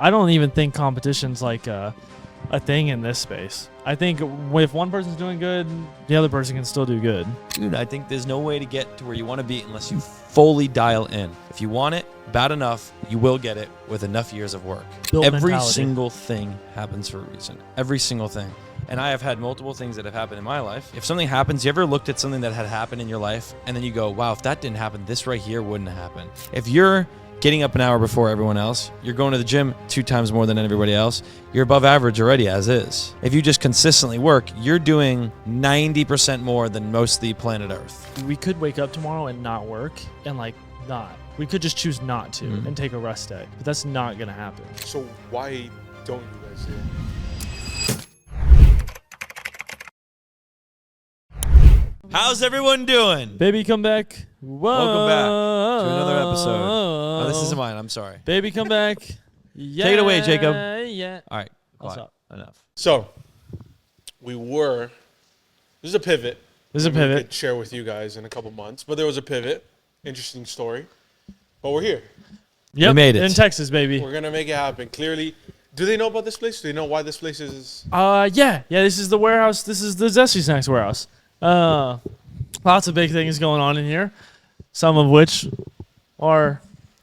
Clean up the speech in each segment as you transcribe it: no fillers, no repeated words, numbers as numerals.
I don't even think competition's like a thing in this space. I think if one person's doing good, the other person can still do good. Dude, I think there's no way to get to where you want to be unless you fully dial in. If you want it bad enough, you will get it with enough years of work. Every single thing happens for a reason. Every single thing. And I have had multiple things that have happened in my life. If something happens, you ever looked at something that had happened in your life and then you go, wow, if that didn't happen, this right here wouldn't happen. If you're getting up an hour before everyone else, you're going to the gym 2 times more than everybody else, you're above average already as is. If you just consistently work, you're doing 90% more than most of the planet Earth. We could wake up tomorrow and not work and not. We could just choose not to and take a rest day, but that's not gonna happen. So why don't you guys do it? How's everyone doing? Baby, come back. Whoa. Welcome back to another episode. Oh, this isn't mine. I'm sorry. Baby, come back. Yeah. Take it away, Jacob. Yeah. All right. What's Quiet. up? Enough. So this is a pivot. This is a We pivot. could share with you guys in a couple months, but there was a pivot. Interesting story. But we're here. Yep. We made it. In Texas, baby. We're gonna make it happen. Clearly, do they know about this place? Do they know why this place is? Yeah. This is the warehouse. This is the Zesty Snacks warehouse. Lots of big things going on in here. Some of which are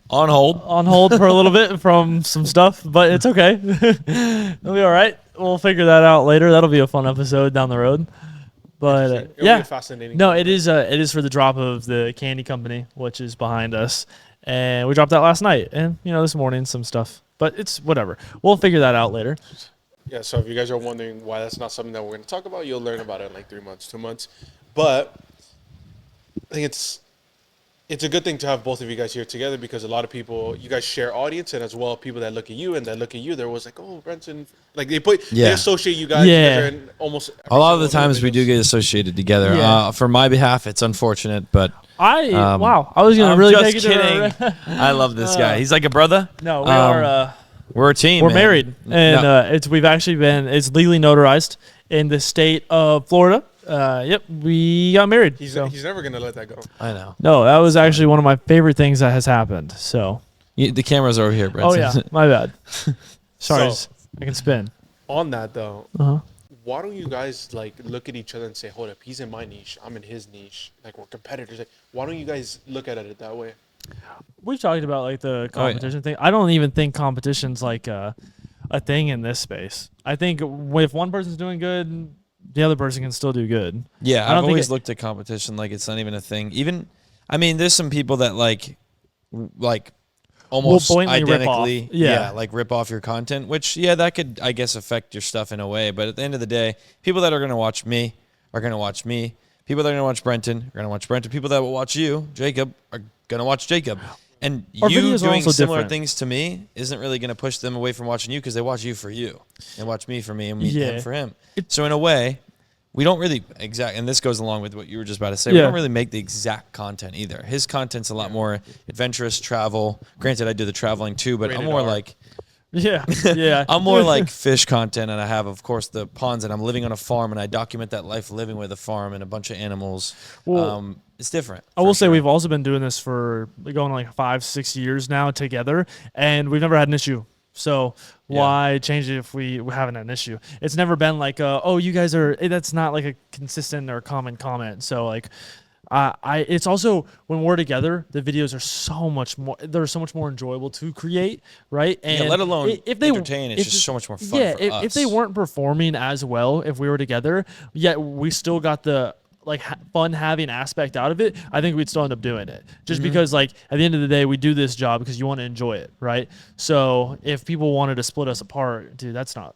On hold. for a little bit from some stuff, but it's okay. It'll be all right. We'll figure that out later. That'll be a fun episode down the road. But It'll be yeah, a fascinating. no, it is for the drop of the candy company, which is behind us, and we dropped that last night, and this morning some stuff, but it's whatever. We'll figure that out later. Yeah. So if you guys are wondering why that's not something that we're gonna talk about, you'll learn about it in like 3 months, 2 months. But I think it's a good thing to have both of you guys here together because a lot of people, you guys share audience, and as well people that look at you and that look at you, they're always like, oh, Brenten, like they associate you guys. Yeah. Together in almost A lot of the times we do get associated together. Yeah. For my behalf, it's unfortunate, but Wow, I was gonna I'm really just take it kidding. to I love this guy. He's like a brother. No, we are. We're a team. We're man. married, and it's legally notarized in the state of Florida. Yep, we got married. He's so. never gonna let that go. I know. No, that was actually one of my favorite things that has happened. So. The camera's over here, Brent. Oh yeah, my bad. Sorry, So- I can spin. On that though, Uh-huh. why don't you guys like look at each other and say, hold up, he's in my niche, I'm in his niche, like we're competitors. Like, why don't you guys look at it that way? We've talked about like the competition thing. I don't even think competition's like a thing in this space. I think if one person's doing good, the other person can still do good. Yeah, I don't I've think always looked at competition like it's not even a thing. Even, I mean, there's some people that like almost blatantly rip identically, off. Yeah. like rip off your content, which, that could, I guess, affect your stuff in a way. But at the end of the day, people that are going to watch me are going to watch me. People that are going to watch Brenten are going to watch Brenten. People that will watch you, Jacob, are going to watch Jacob. And Our you videos are doing also similar different. things to me isn't really going to push them away from watching you because they watch you for you. They watch me for me and him for him. So in a way, we don't really and this goes along with what you were just about to say. We don't really make the exact content either. His content's a lot more adventurous, travel. Granted, I do the traveling too, but I'm more like, I'm more like fish content, and I have, of course, the ponds, and I'm living on a farm, and I document that life living with a farm and a bunch of animals. Well, it's different. I will say we've also been doing this for going like 5-6 years now together, and we've never had an issue. So why change it if we haven't had an issue? It's never been like, oh, you guys are. That's not like a consistent or common comment. So like, it's also when we're together, the videos are so much more. They're so much more enjoyable to create, right? And let alone if they entertain. It's just so much more fun. For us. If they weren't performing as well, if we were together, yet we still got the fun having aspect out of it, I think we'd still end up doing it. Just because at the end of the day, we do this job because you want to enjoy it, right? So if people wanted to split us apart, dude, that's not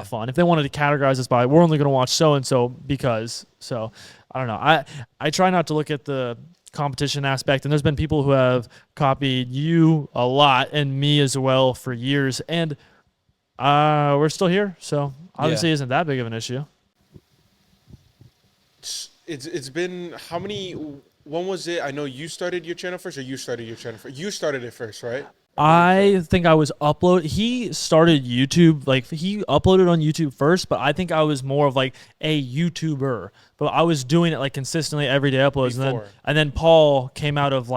fun. If they wanted to categorize us by, we're only going to watch so-and-so because, so I don't know. I try not to look at the competition aspect, and there's been people who have copied you a lot and me as well for years, and we're still here. So obviously isn't that big of an issue. It's been how many? When was it? I know you started your channel first, or you started your channel first. You started it first, right? I think I was He started YouTube, he uploaded on YouTube first, but I think I was more of like a YouTuber. But I was doing it like consistently every day uploads, and then Paul came out of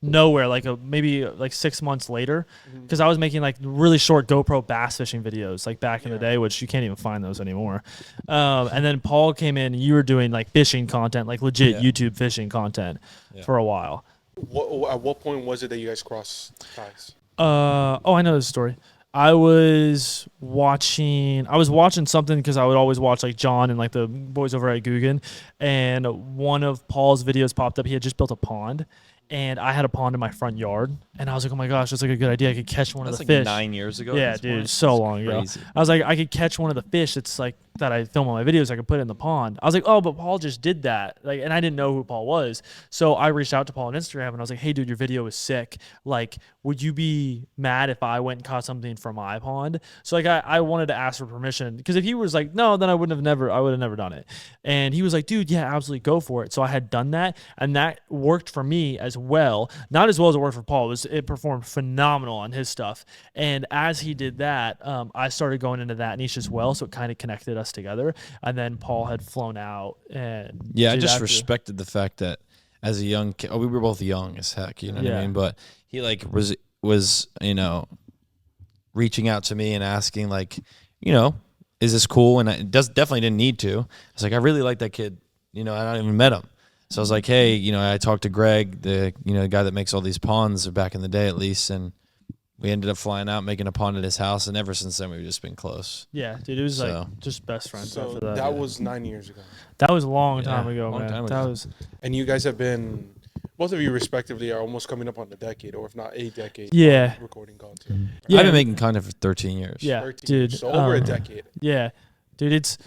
nowhere, like maybe like 6 months later, because I was making like really short GoPro bass fishing videos like back in the day, which you can't even find those anymore. And then Paul came in, and you were doing like fishing content, like legit YouTube fishing content for a while. At what point was it that you guys crossed ties? I know this story. I was watching something because I would always watch like John and like the boys over at Guggen, and one of Paul's videos popped up. He had just built a pond, and I had a pond in my front yard, and I was like, oh my gosh, that's like a good idea. I could catch one of the like fish. 9 years ago. Yeah, dude, so long ago. I was like, I could catch one of the fish that's like that I film on my videos. I could put it in the pond. I was like, oh, but Paul just did that. Like, and I didn't know who Paul was. So I reached out to Paul on Instagram, and I was like, hey, dude, your video was sick. Like, would you be mad if I went and caught something from my pond? So like, I wanted to ask for permission, because if he was like, no, then I would have never done it. And he was like, dude, yeah, absolutely, go for it. So I had done that, and that worked for me as well. Not as well as it worked for Paul. It performed phenomenal on his stuff. And as he did that, I started going into that niche as well. So it kind of connected us together. And then Paul had flown out. And I just respected the fact that as a young kid, we were both young as heck, you know what I mean? But he like was, you know, reaching out to me and asking like, you know, is this cool? And I definitely didn't need to. I was like, I really like that kid. You know, I don't even met him. So I was like, hey, you know, I talked to Greg, the guy that makes all these ponds back in the day at least, and we ended up flying out, making a pond at his house, and ever since then we've just been close. Yeah, dude, it was like just best friends. So after that. that was 9 years ago. That was a long time ago, man. That was. And you guys have been, both of you respectively, are almost coming up on the decade, or if not a decade. Yeah. Recording content. Yeah. I've been making content for 13 years. Yeah, 13 dude. years. So over a decade. Yeah, dude, it's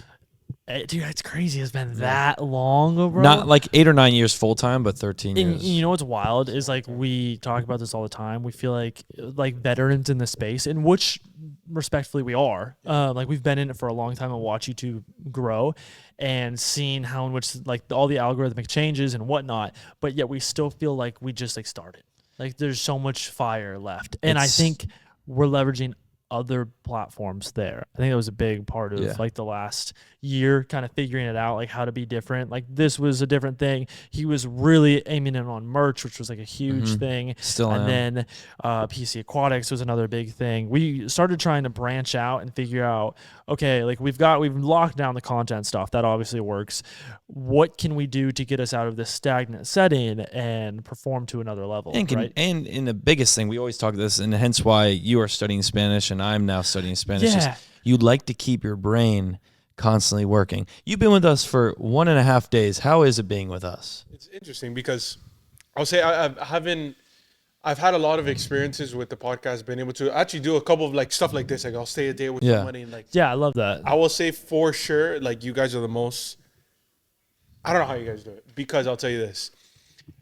crazy. It's been that long, bro. Not like 8 or 9 years full time, but 13 And years. you know what's wild is like we talk about this all the time. We feel like veterans in the space, in which respectfully we are. Like we've been in it for a long time and watch YouTube grow, and seeing how in which like all the algorithmic changes and whatnot. But yet we still feel like we just like started. Like there's so much fire left, and I think we're leveraging other platforms there. I think that was a big part of like the last year, kind of figuring it out, like how to be different. Like this was a different thing. He was really aiming in on merch, which was like a huge thing. Still and am. then pcaquatics was another big thing. We started trying to branch out and figure out, okay, like we've locked down the content stuff. That obviously works. What can we do to get us out of this stagnant setting and perform to another level? Right? And in the biggest thing, we always talk this, and hence why you are studying Spanish and I'm now studying Spanish. Yeah. You'd like to keep your brain constantly working. You've been with us for 1.5 days. How is it being with us? It's interesting because I'll say I've had a lot of experiences with the podcast, being able to actually do a couple of like stuff like this. Like I'll stay a day with somebody and like, yeah, I love that. I will say for sure, like you guys are the most, I don't know how you guys do it, because I'll tell you this,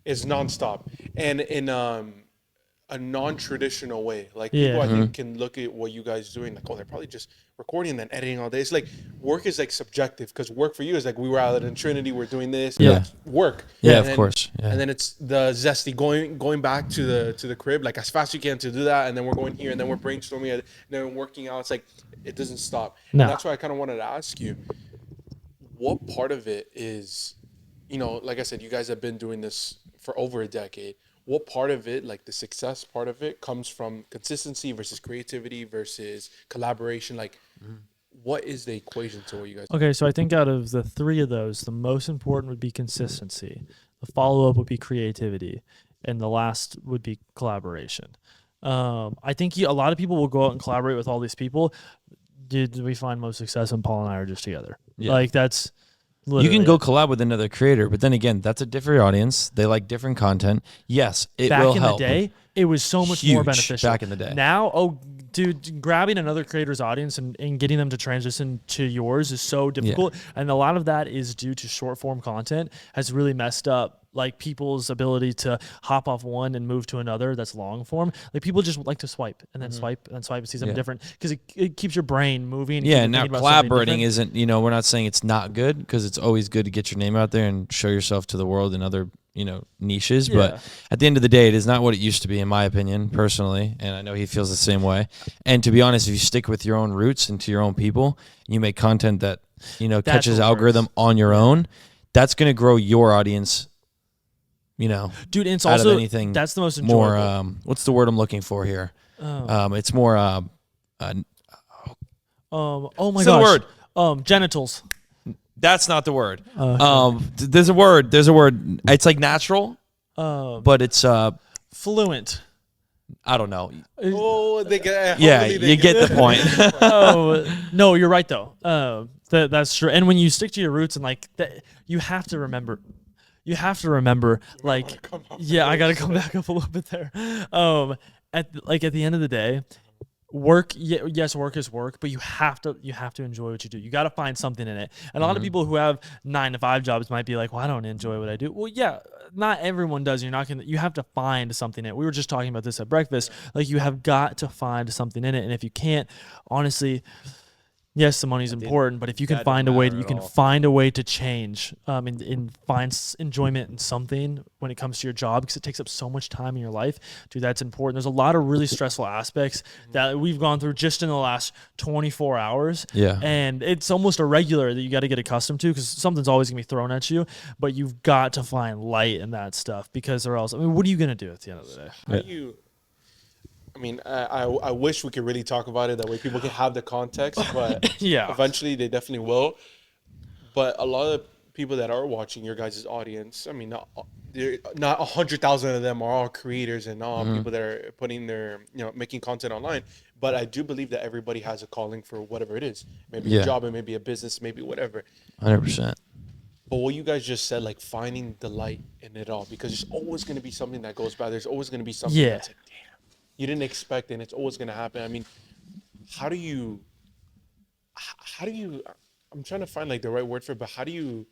it's nonstop and in a non-traditional way. Like people I think can look at what you guys are doing like, oh, they're probably just recording and then editing all day. It's like work is like subjective, because work for you is like we were out in Trinity, we're doing this, work. Yeah, and of course. Yeah. And then it's the zesty going back to the crib like as fast as you can to do that, and then we're going here and then we're brainstorming and then we're working out. It's like it doesn't stop. No. And that's why I kind of wanted to ask you, what part of it is, you know, like I said, you guys have been doing this for over a decade. What part of it, like the success part of it, comes from consistency versus creativity versus collaboration? Like, what is the equation to what you guys do? Okay, so I think out of the three of those, the most important would be consistency. The follow-up would be creativity. And the last would be collaboration. I think a lot of people will go out and collaborate with all these people. Did we find most success when Paul and I are just together? Yeah. Like, that's... You can go collab with another creator, but then again, that's a different audience. They like different content. Yes, it will help. Back in the day, it was so much more beneficial. Back in the day. Now, dude, grabbing another creator's audience and getting them to transition to yours is so difficult. Yeah. And a lot of that is due to short form content has really messed up like people's ability to hop off one and move to another that's long form. Like people just like to swipe and then swipe and swipe and see something different, because it keeps your brain moving. Yeah, now collaborating isn't, you know, we're not saying it's not good, because it's always good to get your name out there and show yourself to the world in other, you know, niches. Yeah. But at the end of the day, it is not what it used to be, in my opinion, personally. And I know he feels the same way. And to be honest, if you stick with your own roots and to your own people, you make content that, you know, catches algorithm on your own, that's going to grow your audience you know, dude. It's out also of anything. That's the most enjoyable. More. What's the word I'm looking for here? It's more. Oh my Say the gosh. word. Genitals. That's not the word. Okay. There's a word. It's like natural, but it's Fluent. I don't know. Oh, they get. Yeah, you get the point. Oh no, you're right though. That's true. And when you stick to your roots and like that, you have to remember. You have to remember, like, yeah, I got to come back up a little bit there. At the end of the day, work, yes, work is work, but you have to enjoy what you do. You got to find something in it. And a lot of people who have 9-to-5 jobs might be like, well, I don't enjoy what I do. Well, yeah, not everyone does. You have to find something in it. We were just talking about this at breakfast. Like, you have got to find something in it. And if you can't, honestly, yes, the money's important, but if you can find a way, find a way to change, and find enjoyment in something when it comes to your job, because it takes up so much time in your life, dude, that's important. There's a lot of really stressful aspects that we've gone through just in the last 24 hours. Yeah. And it's almost a regular that you got to get accustomed to, because something's always going to be thrown at you, but you've got to find light in that stuff, because or else, I mean, what are you going to do at the end of the day? How do you? I mean, I wish we could really talk about it that way people can have the context, but Yeah. eventually they definitely will. But a lot of people that are watching your guys' audience, I mean, not 100,000 of them are all creators and all people that are putting their, making content online. But I do believe that everybody has a calling for whatever it is. Maybe a job, it may be a business, maybe whatever. 100%. But what you guys just said, like finding the light in it all, because there's always going to be something that goes by. There's always going to be something that's like, damn, you didn't expect it, and it's always going to happen. I mean, how do you, I'm trying to find like the right word for it, but how do you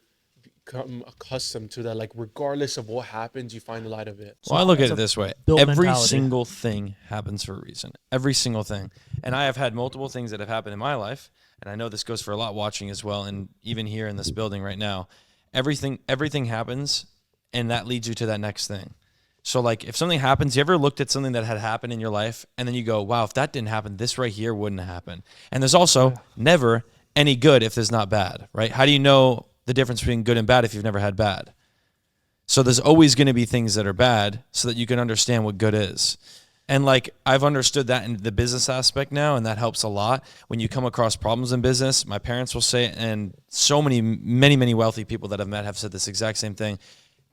become accustomed to that? Like, regardless of what happens, you find the light of it. Well, I look at it this way. built Every mentality. single thing happens for a reason. Every single thing. And I have had multiple things that have happened in my life, and I know this goes for a lot watching as well, and even here in this building right now. Everything happens, and that leads you to that next thing. So, like, if something happens, you ever looked at something that had happened in your life, and then you go, wow, if that didn't happen, this right here wouldn't happen. And there's also never any good if there's not bad, right? How do you know the difference between good and bad if you've never had bad? So there's always going to be things that are bad so that you can understand what good is. And, like, I've understood that in the business aspect now, and that helps a lot. When you come across problems in business, my parents will say it, and so many wealthy people that I've met have said this exact same thing.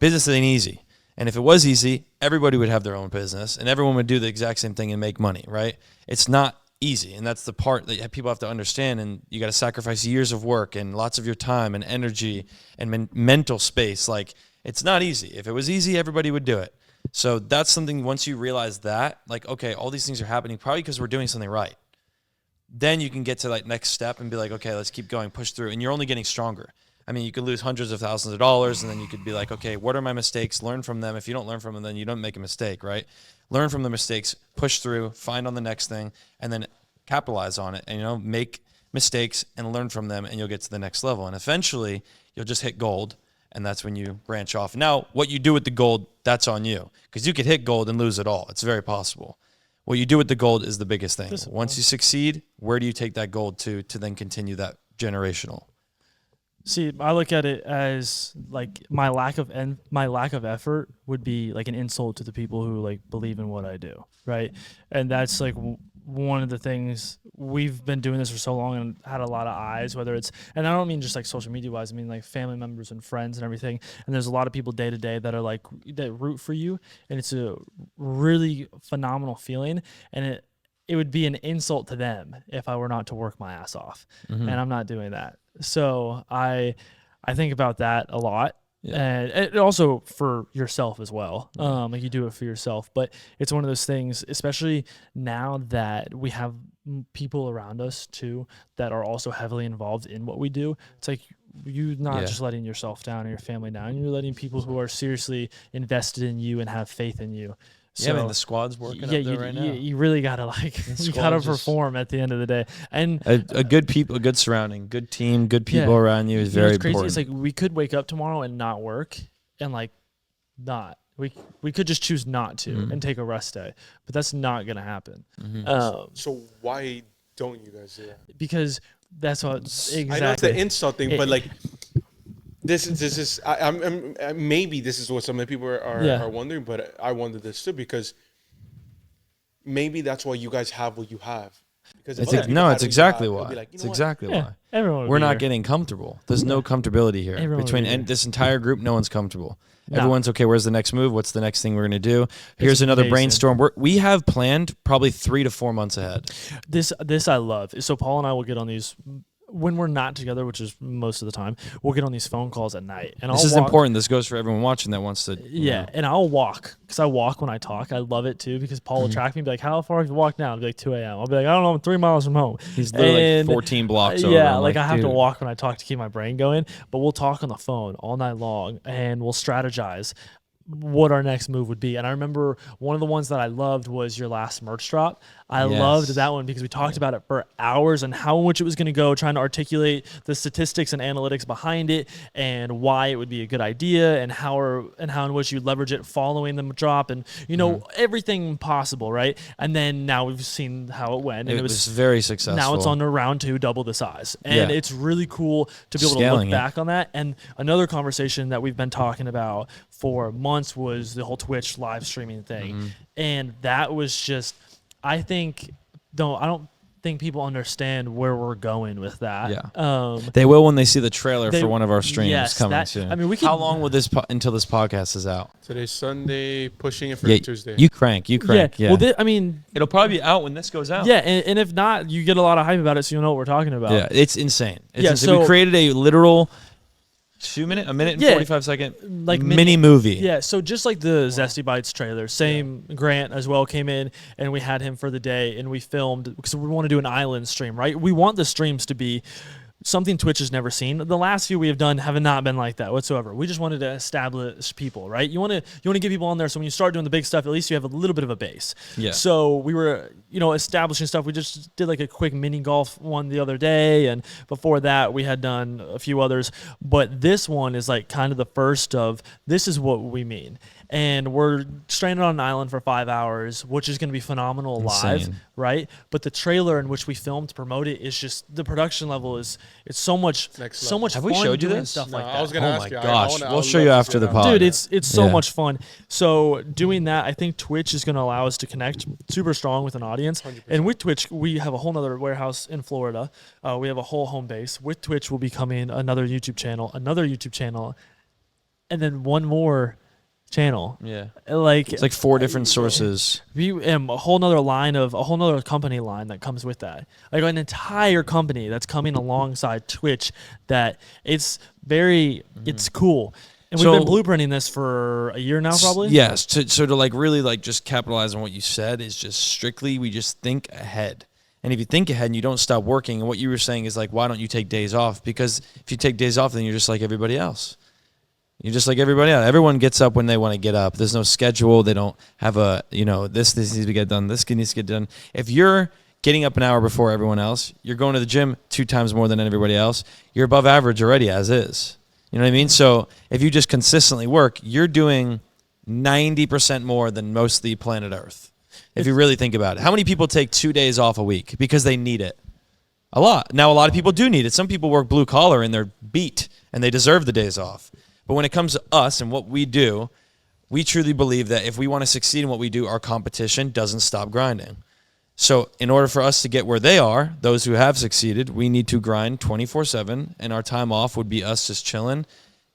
Business ain't easy. And if it was easy, everybody would have their own business and everyone would do the exact same thing and make money, right? It's not easy. And that's the part that people have to understand. And you got to sacrifice years of work and lots of your time and energy and mental space. Like, it's not easy. If it was easy, everybody would do it. So that's something, once you realize that, like, okay, all these things are happening probably because we're doing something right. Then you can get to like next step and be like, okay, let's keep going, push through. And you're only getting stronger. I mean, you could lose hundreds of thousands of dollars, and then you could be like, okay, what are my mistakes? Learn from them. If you don't learn from them, then you don't make a mistake, right? Learn from the mistakes, push through, find on the next thing, and then capitalize on it. And, make mistakes and learn from them, and you'll get to the next level. And eventually, you'll just hit gold, and that's when you branch off. Now, what you do with the gold, that's on you, because you could hit gold and lose it all. It's very possible. What you do with the gold is the biggest thing. Once you succeed, where do you take that gold to then continue that generational? See, I look at it as like my lack of effort would be like an insult to the people who like believe in what I do, right? And that's like one of the things. We've been doing this for so long and had a lot of eyes, whether it's, and I don't mean just like social media wise, I mean like family members and friends and everything. And there's a lot of people day to day that are like, that root for you, and it's a really phenomenal feeling. And it would be an insult to them if I were not to work my ass off, and I'm not doing that. So I think about that a lot, and also for yourself as well. Like, you do it for yourself, but it's one of those things, especially now that we have people around us too that are also heavily involved in what we do. It's like you're not just letting yourself down or your family down. You're letting people who are seriously invested in you and have faith in you. So, I mean, the squad's working up there right now. You really gotta you gotta perform at the end of the day, and a good surrounding, good team, good people around you is very important. It's like we could wake up tomorrow and not work, and like not we could just choose not to and take a rest day, but that's not gonna happen. So why don't you guys do that? Because that's what exactly. I know it's the insult thing, but like, this is I'm maybe this is what some of the people are wondering, but I wonder this too, because maybe that's why you guys have what you have. Because it's exactly why. Like, it's exactly why. We're not getting comfortable. There's no comfortability here. Between this entire group, no one's comfortable. Everyone's okay. Where's the next move? What's the next thing we're going to do? Here's another brainstorm. We have planned probably 3 to 4 months ahead. This I love. So Paul and I will get on these when we're not together, which is most of the time. We'll get on these phone calls at night, and this is important. This goes for everyone watching that wants to. Yeah, and I'll walk because I walk when I talk. I love it too because Paul will track me and be like, "How far have you walked now?" I'll be like 2 a.m. I'll be like, "I don't know, I'm 3 miles from home." He's literally like 14 blocks over. Yeah, like I have to walk when I talk to keep my brain going. But we'll talk on the phone all night long, and we'll strategize what our next move would be. And I remember one of the ones that I loved was your last merch drop. I loved that one because we talked about it for hours and how much it was going to go, trying to articulate the statistics and analytics behind it and why it would be a good idea and how in which you leverage it following the drop and, everything possible, right? And then now we've seen how it went. And it was very successful. Now it's on to round 2, double the size. And it's really cool to be able to look back on that. And another conversation that we've been talking about for months was the whole Twitch live streaming thing. And that was just... I don't think people understand where we're going with that. Yeah. They will when they see the trailer for one of our streams coming soon. I mean, how long will this until this podcast is out? Today's Sunday, pushing it for Tuesday. You crank. Yeah. Well, it'll probably be out when this goes out. Yeah, and if not, you get a lot of hype about it, so you'll know what we're talking about. Yeah, it's insane. So we created a literal... a minute and 45-second mini movie. Yeah, so just like the Zesty Bites trailer, same Grant as well came in, and we had him for the day, and we filmed, because we want to do an island stream, right? We want the streams to be something Twitch has never seen. The last few we have done have not been like that whatsoever. We just wanted to establish people, right? You want to get people on there, so when you start doing the big stuff, at least you have a little bit of a base. Yeah. So we were, establishing stuff. We just did like a quick mini golf one the other day, and before that we had done a few others. But this one is like kind of the first of, this is what we mean. And we're stranded on an island for 5 hours, which is going to be phenomenal live, right? But the trailer in which we filmed to promote it is just, the production level it's so much fun. Have we showed you this? Stuff like that. I was going to ask you. Oh my gosh, we'll show you after the pod. Dude, it's so much fun. So doing that, I think Twitch is going to allow us to connect super strong with an audience. 100%. And with Twitch, we have a whole nother warehouse in Florida. We have a whole home base. With Twitch will be coming another YouTube channel, and then one more channel. Yeah. Like it's like 4 different sources. A whole nother company line that comes with that. Like an entire company that's coming alongside Twitch, that it's cool. And we've been blueprinting this for a year now, probably. Yes. So to like really like just capitalize on what you said is just strictly, we just think ahead. And if you think ahead and you don't stop working, and what you were saying is like, why don't you take days off? Because if you take days off, then you're just like everybody else. You're just like everybody else. Everyone gets up when they want to get up. There's no schedule. They don't have this needs to get done. This needs to get done. If you're getting up an hour before everyone else, you're going to the gym 2 times more than everybody else, you're above average already as is. You know what I mean? So if you just consistently work, you're doing 90% more than most of the planet Earth. If you really think about it. How many people take 2 days off a week because they need it? A lot. Now, a lot of people do need it. Some people work blue collar and they're beat and they deserve the days off. But when it comes to us and what we do, we truly believe that if we want to succeed in what we do, our competition doesn't stop grinding. So in order for us to get where they are, those who have succeeded, we need to grind 24/7, and our time off would be us just chilling,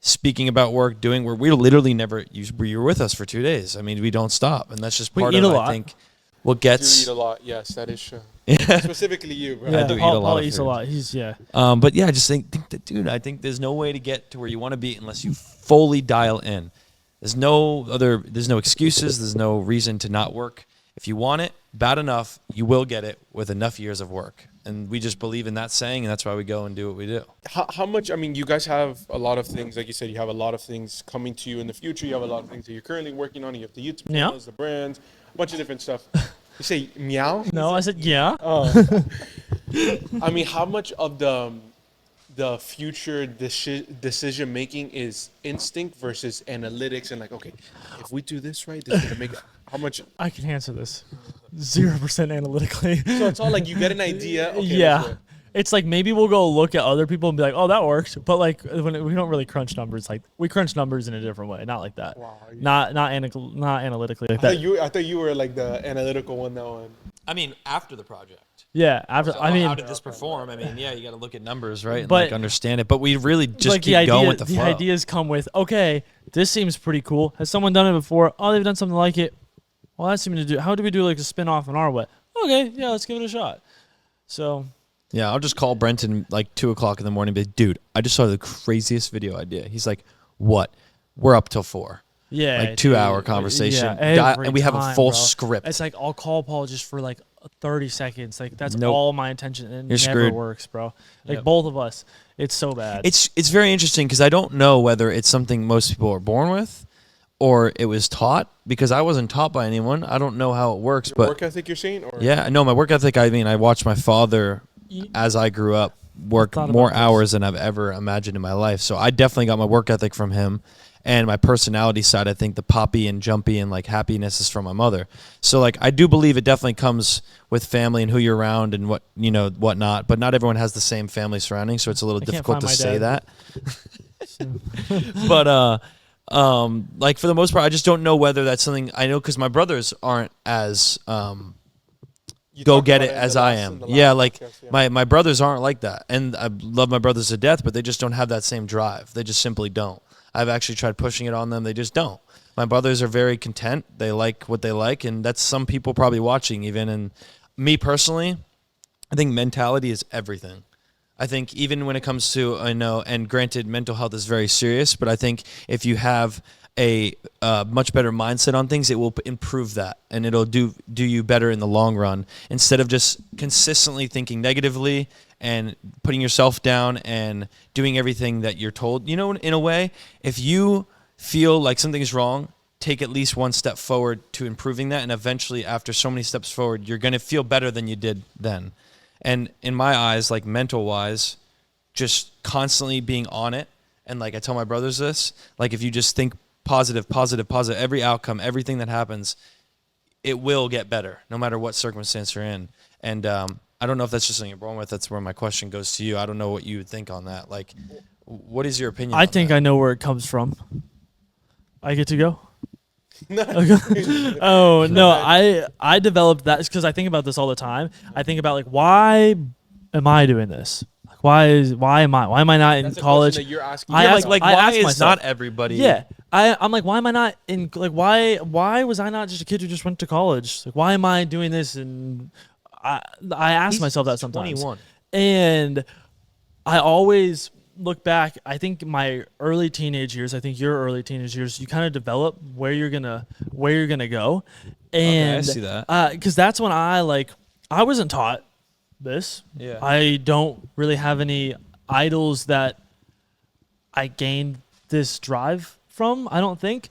speaking about work, doing where we literally never, you were with us for 2 days. I mean, we don't stop, and that's just part of, I think, what gets... You eat a lot, yes, that is true. Specifically you, bro. Yeah, I do eat a lot Paul of eats food. a lot. He's, but yeah, I just think that, dude, I think there's no way to get to where you want to be unless you fully dial in. There's no excuses. There's no reason to not work. If you want it bad enough, you will get it with enough years of work. And we just believe in that saying, and that's why we go and do what we do. How much, I mean, you guys have a lot of things, like you said, you have a lot of things coming to you in the future. You have a lot of things that you're currently working on. You have the YouTube channels, the brands, a bunch of different stuff. You say meow? No, I said yeah. Oh. I mean, how much of the future decision making is instinct versus analytics and like, okay, if we do this right, this is gonna make it. How much? I can answer this 0% analytically. So it's all like you get an idea. Okay, yeah. it's like maybe we'll go look at other people and be like, oh, that worked. But like we don't really crunch numbers. Like we crunch numbers in a different way, not like that. Wow. Not analytically like that. I thought you were like the analytical one that one. I mean, after the project. Yeah. After So I mean, how did this perform? I mean, yeah, you got to look at numbers, right? And But- like understand it. But we really just like keep going with the flow. ideas come with, okay, this seems pretty cool. Has someone done it before? Oh, they've done something like it. Well, that seems to do. How do we do like a spin off in our way? Okay, yeah, let's give it a shot. So Yeah, I'll just call Brenten like 2:00 in the morning. And be like, dude, I just saw the craziest video idea. He's like, what? We're up till 4. yeah, Like 2-hour conversation. every And we have a time, full bro. script. It's like I'll call Paul just for like 30 seconds. Like that's Nope. all my intention, and You're it never screwed. works, bro. Like Yep. both of us, it's so bad. It's very interesting because I don't know whether it's something most people are born with or it was taught, because I wasn't taught by anyone. I don't know how it works, Your but work ethic you're saying? Or? yeah, no, my work ethic, I mean, I watched my father as I grew up work Thought more about this. hours than I've ever imagined in my life. So I definitely got my work ethic from him. And my personality side, I think the poppy and jumpy and like happiness is from my mother. So like I do believe it definitely comes with family and who you're around and what, you know, whatnot. But not everyone has the same family surroundings, so it's a little I can't difficult to find my say dad. that. But like for the most part, I just don't know whether that's something I know, because my brothers aren't as You go talked get about it in as the I last- am. in the Yeah, last like podcast, yeah. my brothers aren't like that, and I love my brothers to death, but they just don't have that same drive. They just simply don't. I've actually tried pushing it on them. They just don't. My brothers are very content. They like what they like, and that's some people probably watching even. And me personally, I think mentality is everything. I think even when it comes to, I know, and granted, mental health is very serious, but I think if you have a much better mindset on things, it will improve that, and it'll do you better in the long run, instead of just consistently thinking negatively and putting yourself down and doing everything that you're told. You know, in a way, if you feel like something is wrong, take at least one step forward to improving that, and eventually after so many steps forward, you're going to feel better than you did then. And in my eyes, like mental wise, just constantly being on it, and like I tell my brothers this, like if you just think positive, every outcome, everything that happens, it will get better no matter what circumstance you're in. And I don't know if that's just something you're born with. That's where my question goes to you. I don't know what you would think on that. Like, what is your opinion I on think that? I know where it comes from. I get to go. Oh no, I developed that because I think about this all the time. I think about like, why am I doing this? Like, why am I not in That's a college? question that you're asking. I Yeah, ask- like I why ask is myself. not everybody? Yeah, I'm like, why am I not in? Like, why was I not just a kid who just went to college? Like, why am I doing this? And I ask He's myself that sometimes. 21. And I always look back. I think my early teenage years, I think your early teenage years, you kind of develop where you're gonna go. And I see that. because that's when I wasn't taught this. Yeah. I don't really have any idols that I gained this drive from. I don't think.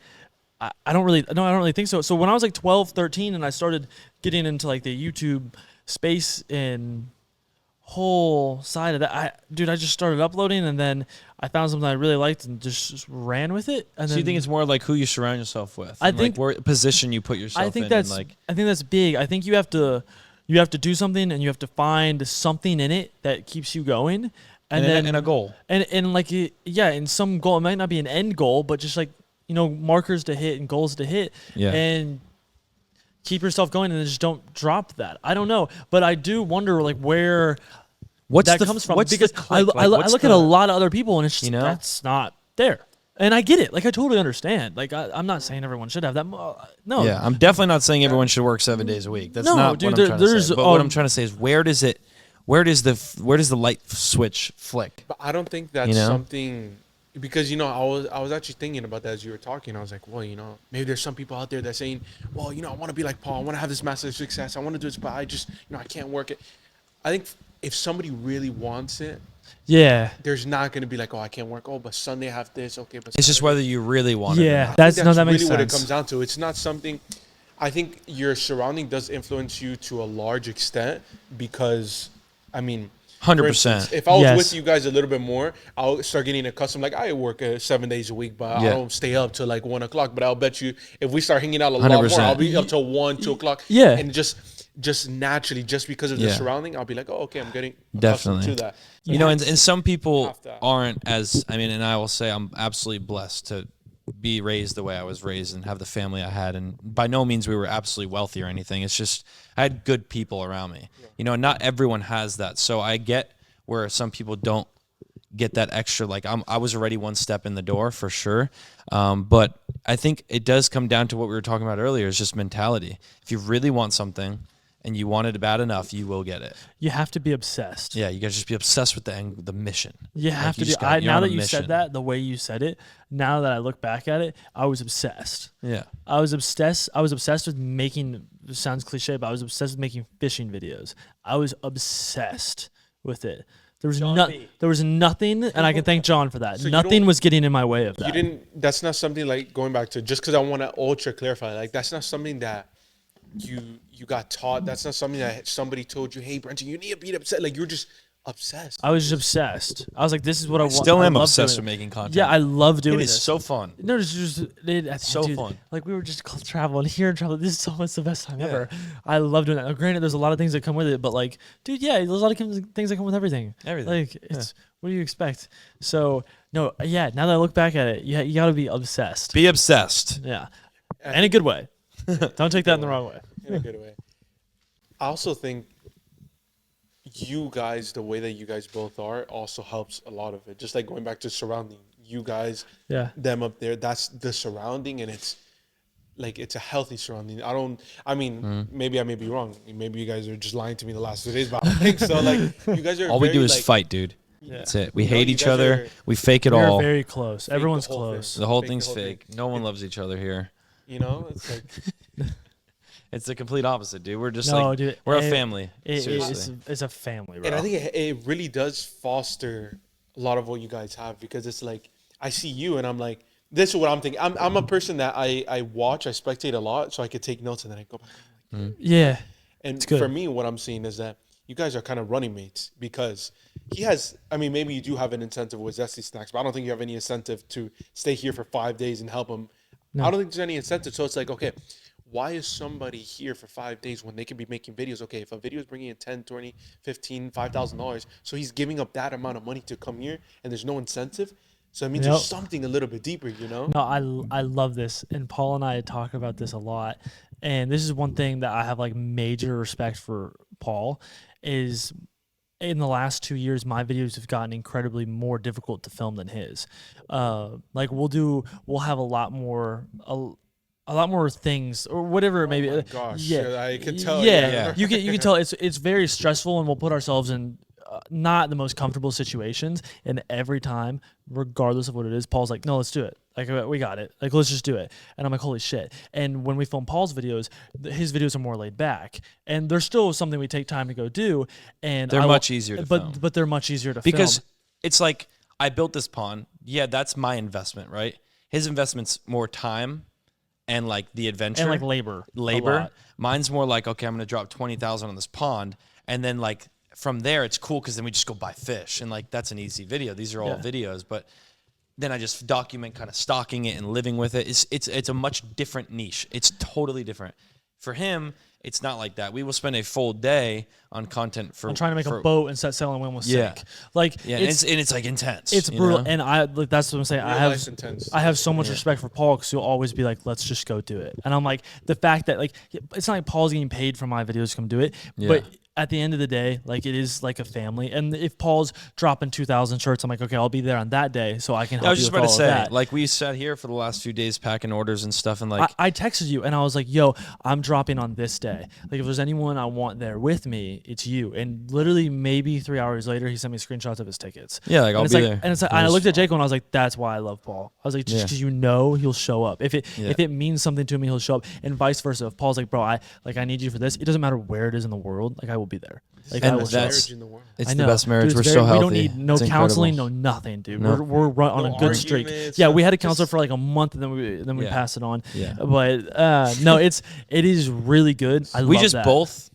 I don't really think so. So when I was like 12, 13 and I started getting into like the YouTube space and whole side of that, I just started uploading, and then I found something I really liked and just ran with it. And So then you think it's more like who you surround yourself with? I and, think- like what position you put yourself I think in. that's and like, I think that's big. I think you have to do something, and you have to find something in it that keeps you going, and then and a goal. and like in some goal, it might not be an end goal, but just like markers to hit and goals to hit, Yeah. and keep yourself going, and then just don't drop that. I don't know, but I do wonder like where What's that the comes from, what's because the I click? Like, look what's at a the- lot of other people, and it's just, You know? that's not there. And I get it. Like, I totally understand. Like, I'm not saying everyone should have that. No. Yeah, I'm definitely not saying everyone should work 7 days a week. That's No, not dude, what I'm trying to there's, say. But what I'm trying to say is where does the light switch flick? But I don't think that's You know? something, because I was actually thinking about that as you were talking. I was like, well, maybe there's some people out there that's saying, well, I want to be like Paul. I want to have this massive success. I want to do this, but I just I can't work it. I think if somebody really wants it, Yeah. there's not going to be like, oh, I can't work. Oh, but Sunday I have this. Okay, but It's just Saturday- whether you really want it. or Yeah. not. That's I think that makes really what it sense. comes down to. It's not something. I think your surrounding does influence you to a large extent, because, I mean, 100%. if I was Yes. with you guys a little bit more, I'll start getting accustomed. Like, I work 7 days a week, but I Yeah. don't stay up till like 1 o'clock. But I'll bet you, if we start hanging out a lot 100%. more, I'll be up till 1, 2 o'clock. Yeah. And just just naturally, just because of the surrounding, I'll be like, oh, okay, I'm getting accustomed to that. You know, and some people aren't as, I mean, and I will say I'm absolutely blessed to be raised the way I was raised and have the family I had. And by no means we were absolutely wealthy or anything. It's just I had good people around me. Yeah. You know, not everyone has that. So I get where some people don't get that extra. Like I was already one step in the door for sure. But I think it does come down to what we were talking about earlier, is just mentality. If you really want something and you want it bad enough, you will get it. You have to be obsessed. Yeah, you gotta just be obsessed with the mission. You have to be. Now that you said that, the way you said it, now that I look back at it, I was obsessed. Yeah. I was obsessed with making, it sounds cliche, but I was obsessed with making fishing videos. I was obsessed with it. There was nothing, and I can thank John for that. So nothing was getting in my way of that. That's not something, like, going back to, just because I want to ultra clarify, like, that's not something that you got taught. That's not something that somebody told you, hey, Brenten, you need to be upset. Like, you're just obsessed. I was just obsessed. I was like, this is what I want. Still am obsessed with making content. Yeah, I love doing it. It is so fun. No, it's just so fun. Like, we were just traveling here and traveling. This is almost the best time ever. I love doing that. Now, granted, there's a lot of things that come with it, but, like, dude, there's a lot of things that come with everything. Like, it's what do you expect? So, no, now that I look back at it, you got to be obsessed. Be obsessed. Yeah, in a good way. Don't take that in the wrong way. In a good way. I also think you guys, the way that you guys both are, also helps a lot of it. Just like going back to surrounding, you guys, them up there, that's the surrounding, and it's like, it's a healthy surrounding. Maybe I may be wrong. Maybe you guys are just lying to me the last 2 days, but I don't think so. Like, you guys are all we do is fight, dude. Yeah. That's it. We hate each other. We fake it all. We're very close. Everyone's close. The whole thing's fake. No one loves each other here. You know, it's like... It's the complete opposite, dude. We're just we're a family. Seriously. It's a family, bro. And I think it really does foster a lot of what you guys have, because it's like, I see you and I'm like, this is what I'm thinking. I'm a person that I watch, I spectate a lot, so I could take notes and then I go back. Yeah. And for me, what I'm seeing is that you guys are kind of running mates, because he has, maybe you do have an incentive with Zesty Snacks, but I don't think you have any incentive to stay here for 5 days and help him. No. I don't think there's any incentive. So it's like, okay, why is somebody here for 5 days when they could be making videos? Okay, if a video is bringing in 10, 20, 15, $5,000, so he's giving up that amount of money to come here and there's no incentive. So it means there's something a little bit deeper, you know? No, I love this. And Paul and I talk about this a lot. And this is one thing that I have, like, major respect for Paul, is in the last 2 years, my videos have gotten incredibly more difficult to film than his. Like, we'll have a lot more things, or whatever it may be. Oh my gosh, I can tell. Yeah. You can tell it's very stressful, and we'll put ourselves in not the most comfortable situations. And every time, regardless of what it is, Paul's like, "No, let's do it. Like, we got it. Like, let's just do it." And I'm like, "Holy shit!" And when we film Paul's videos, his videos are more laid back, and they're still something we take time to go do. And they're much easier to film. But they're much easier to because film. It's like, I built this pond. Yeah, that's my investment, right? His investment's more time and, like, the adventure and, like, labor. Mine's more like, okay, I'm gonna drop $20,000 on this pond, and then, like, from there it's cool because then we just go buy fish, and, like, that's an easy video. These are all videos, but then I just document kind of stocking it and living with it. It's a much different niche. It's totally different. For him, it's not like that. We will spend a full day on content I'm trying to make a boat and set sail and when we'll sink. Like, it's like intense. It's brutal, and that's what I'm saying. I have so much Yeah. respect for Paul, because he'll always be like, "Let's just go do it." And I'm like, the fact that, like, it's not like Paul's getting paid for my videos to come do it, but at the end of the day, like, it is like a family. And if Paul's dropping 2,000 shirts, I'm like, okay, I'll be there on that day so I can help you. I was just with about to all say, of that. like, we sat here for the last few days packing orders and stuff, and, like, I texted you and I was like, "Yo, I'm dropping on this day. Like, if there's anyone I want there with me, it's you." And literally, maybe 3 hours later, he sent me screenshots of his tickets. Yeah, like, I'll be there. And it's like, I looked at Jake and I was like, "That's why I love Paul." I was like, just because he'll show up. If it means something to me, he'll show up, and vice versa. If Paul's like, "Bro, I need you for this," it doesn't matter where it is in the world. Like, I will be there. Like, and it's the best marriage. Dude, we're so healthy. We don't need no counseling, no nothing, dude. Nope. We're on a good streak. Yeah, we had a counselor for like a month, and then we passed it on. Yeah. But no, it is really good. We just both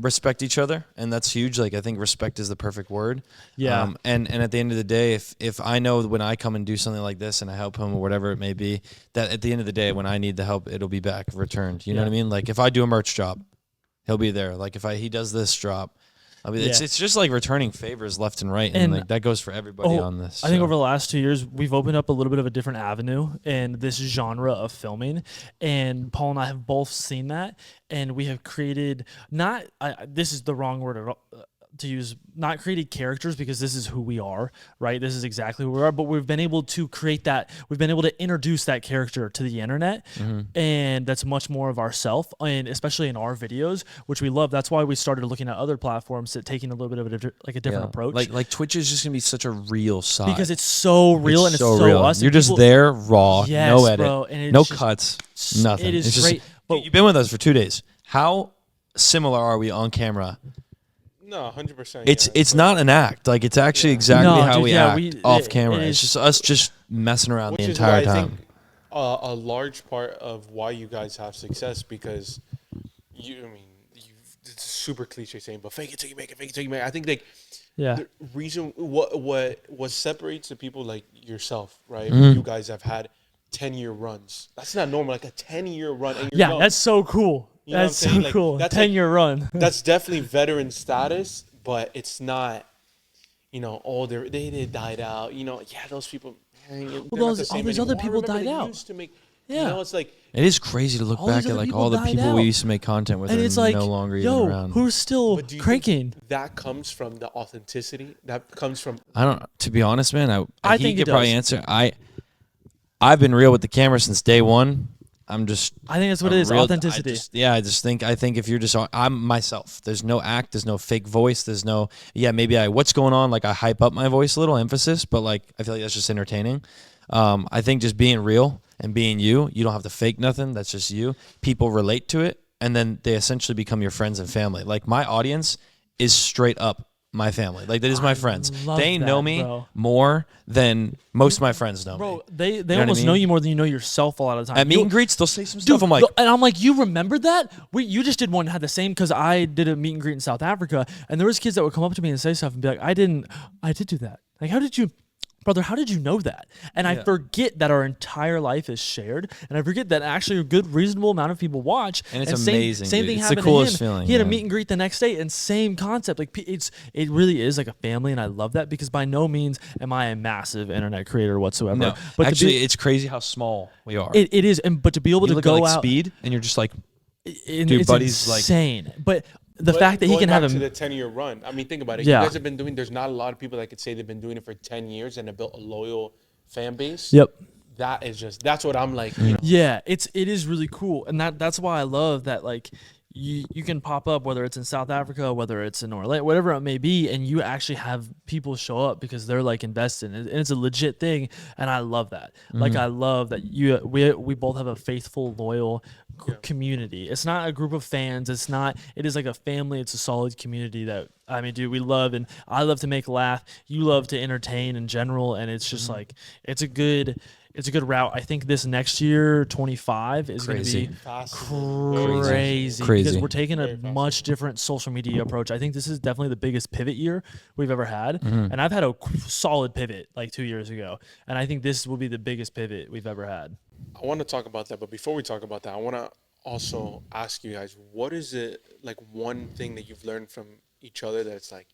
respect each other, and that's huge. Like I think respect is the perfect word. Yeah. And at the end of the day, if I know when I come and do something like this and I help him or whatever it may be, that at the end of the day, when I need the help, it'll be back returned. You know what I mean? Like if I do a merch drop, he'll be there. Like if he does this drop, I mean, it's just like returning favors left and right, and like that goes for everybody on this. I think over the last 2 years, we've opened up a little bit of a different avenue in this genre of filming, and Paul and I have both seen that, and we have created this is the wrong word at all, to use, not created characters, because this is who we are, right? This is exactly who we are, but we've been able to create that. We've been able to introduce that character to the internet, and that's much more of ourself, and especially in our videos, which we love. That's why we started looking at other platforms that taking a little bit of a different approach. Like Twitch is just gonna be such a real side because it's so real, and it's so real. us. You're just there, raw, no edit, bro, and no cuts, nothing. It is it's great. Just, but you've been with us for 2 days. How similar are we on camera? No, 100%. It's not an act. Like it's actually exactly how we act off camera. It's just us just messing around the entire time. I think a large part of why you guys have success, because it's a super cliche saying, but fake it till you make it, fake it till you make it. I think like the reason what separates the people like yourself, right? You guys have had 10-year runs. That's not normal. Like a 10-year run. And you're young. That's so cool. You know that's so like, cool. That's 10-year run. That's definitely veteran status, but it's not, they died out. Those people. Well, all these other people died out. It's like it is crazy to look back at like all the people we used to make content with, and it's like no longer even around. Who's still cranking? That comes from the authenticity. That comes from. I don't. To be honest, man, I think he could probably answer. I've been real with the camera since day one. I think that's what it is. Authenticity. I think if you're just, I'm myself. There's no act. There's no fake voice. There's no, maybe what's going on? Like I hype up my voice a little, emphasis, but like, I feel like that's just entertaining. I think just being real and being you don't have to fake nothing. That's just you. People relate to it, and then they essentially become your friends and family. Like my audience is straight up my family. Like that is my friends. They know me more than most of my friends know me. They almost know you more than you know yourself a lot of the time. At meet and greets, they'll say some stuff. I'm like, and I'm like, you remember that? You just did one that had the same, because I did a meet and greet in South Africa, and there was kids that would come up to me and say stuff and be like, I did do that. Like, brother, how did you know that? And I forget that our entire life is shared, and I forget that actually a good, reasonable amount of people watch. And it's amazing. Same thing happened to him. Feeling, he had a meet and greet the next day, and same concept. Like it really is like a family, and I love that, because by no means am I a massive internet creator whatsoever. No, but actually, it's crazy how small we are. It is, but to be able to go out speed, and you're just like, dude, buddy's insane. But the fact that he can have to the 10-year run. I mean, think about it. Yeah. You guys have been doing. There's not a lot of people that could say they've been doing it for 10 years and have built a loyal fan base. Yep. That's what I'm like. Yeah, it is really cool, and that's why I love that. Like, you can pop up, whether it's in South Africa, whether it's in Orlando, whatever it may be, and you actually have people show up because they're like invested, and it's a legit thing, and I love that. Like, I love that we both have a faithful, loyal community. It's not a group of fans. It is like a family. It's a solid community that, I mean, dude, we love, and I love to make laugh. You love to entertain in general, and it's just like, it's a good route. I think this next year, 25, is going to be crazy because we're taking a much different social media approach. I think this is definitely the biggest pivot year we've ever had, and I've had a solid pivot like 2 years ago, and I think this will be the biggest pivot we've ever had. I want to talk about that, but before we talk about that, I want to also ask you guys, what is it, like, one thing that you've learned from each other that's like,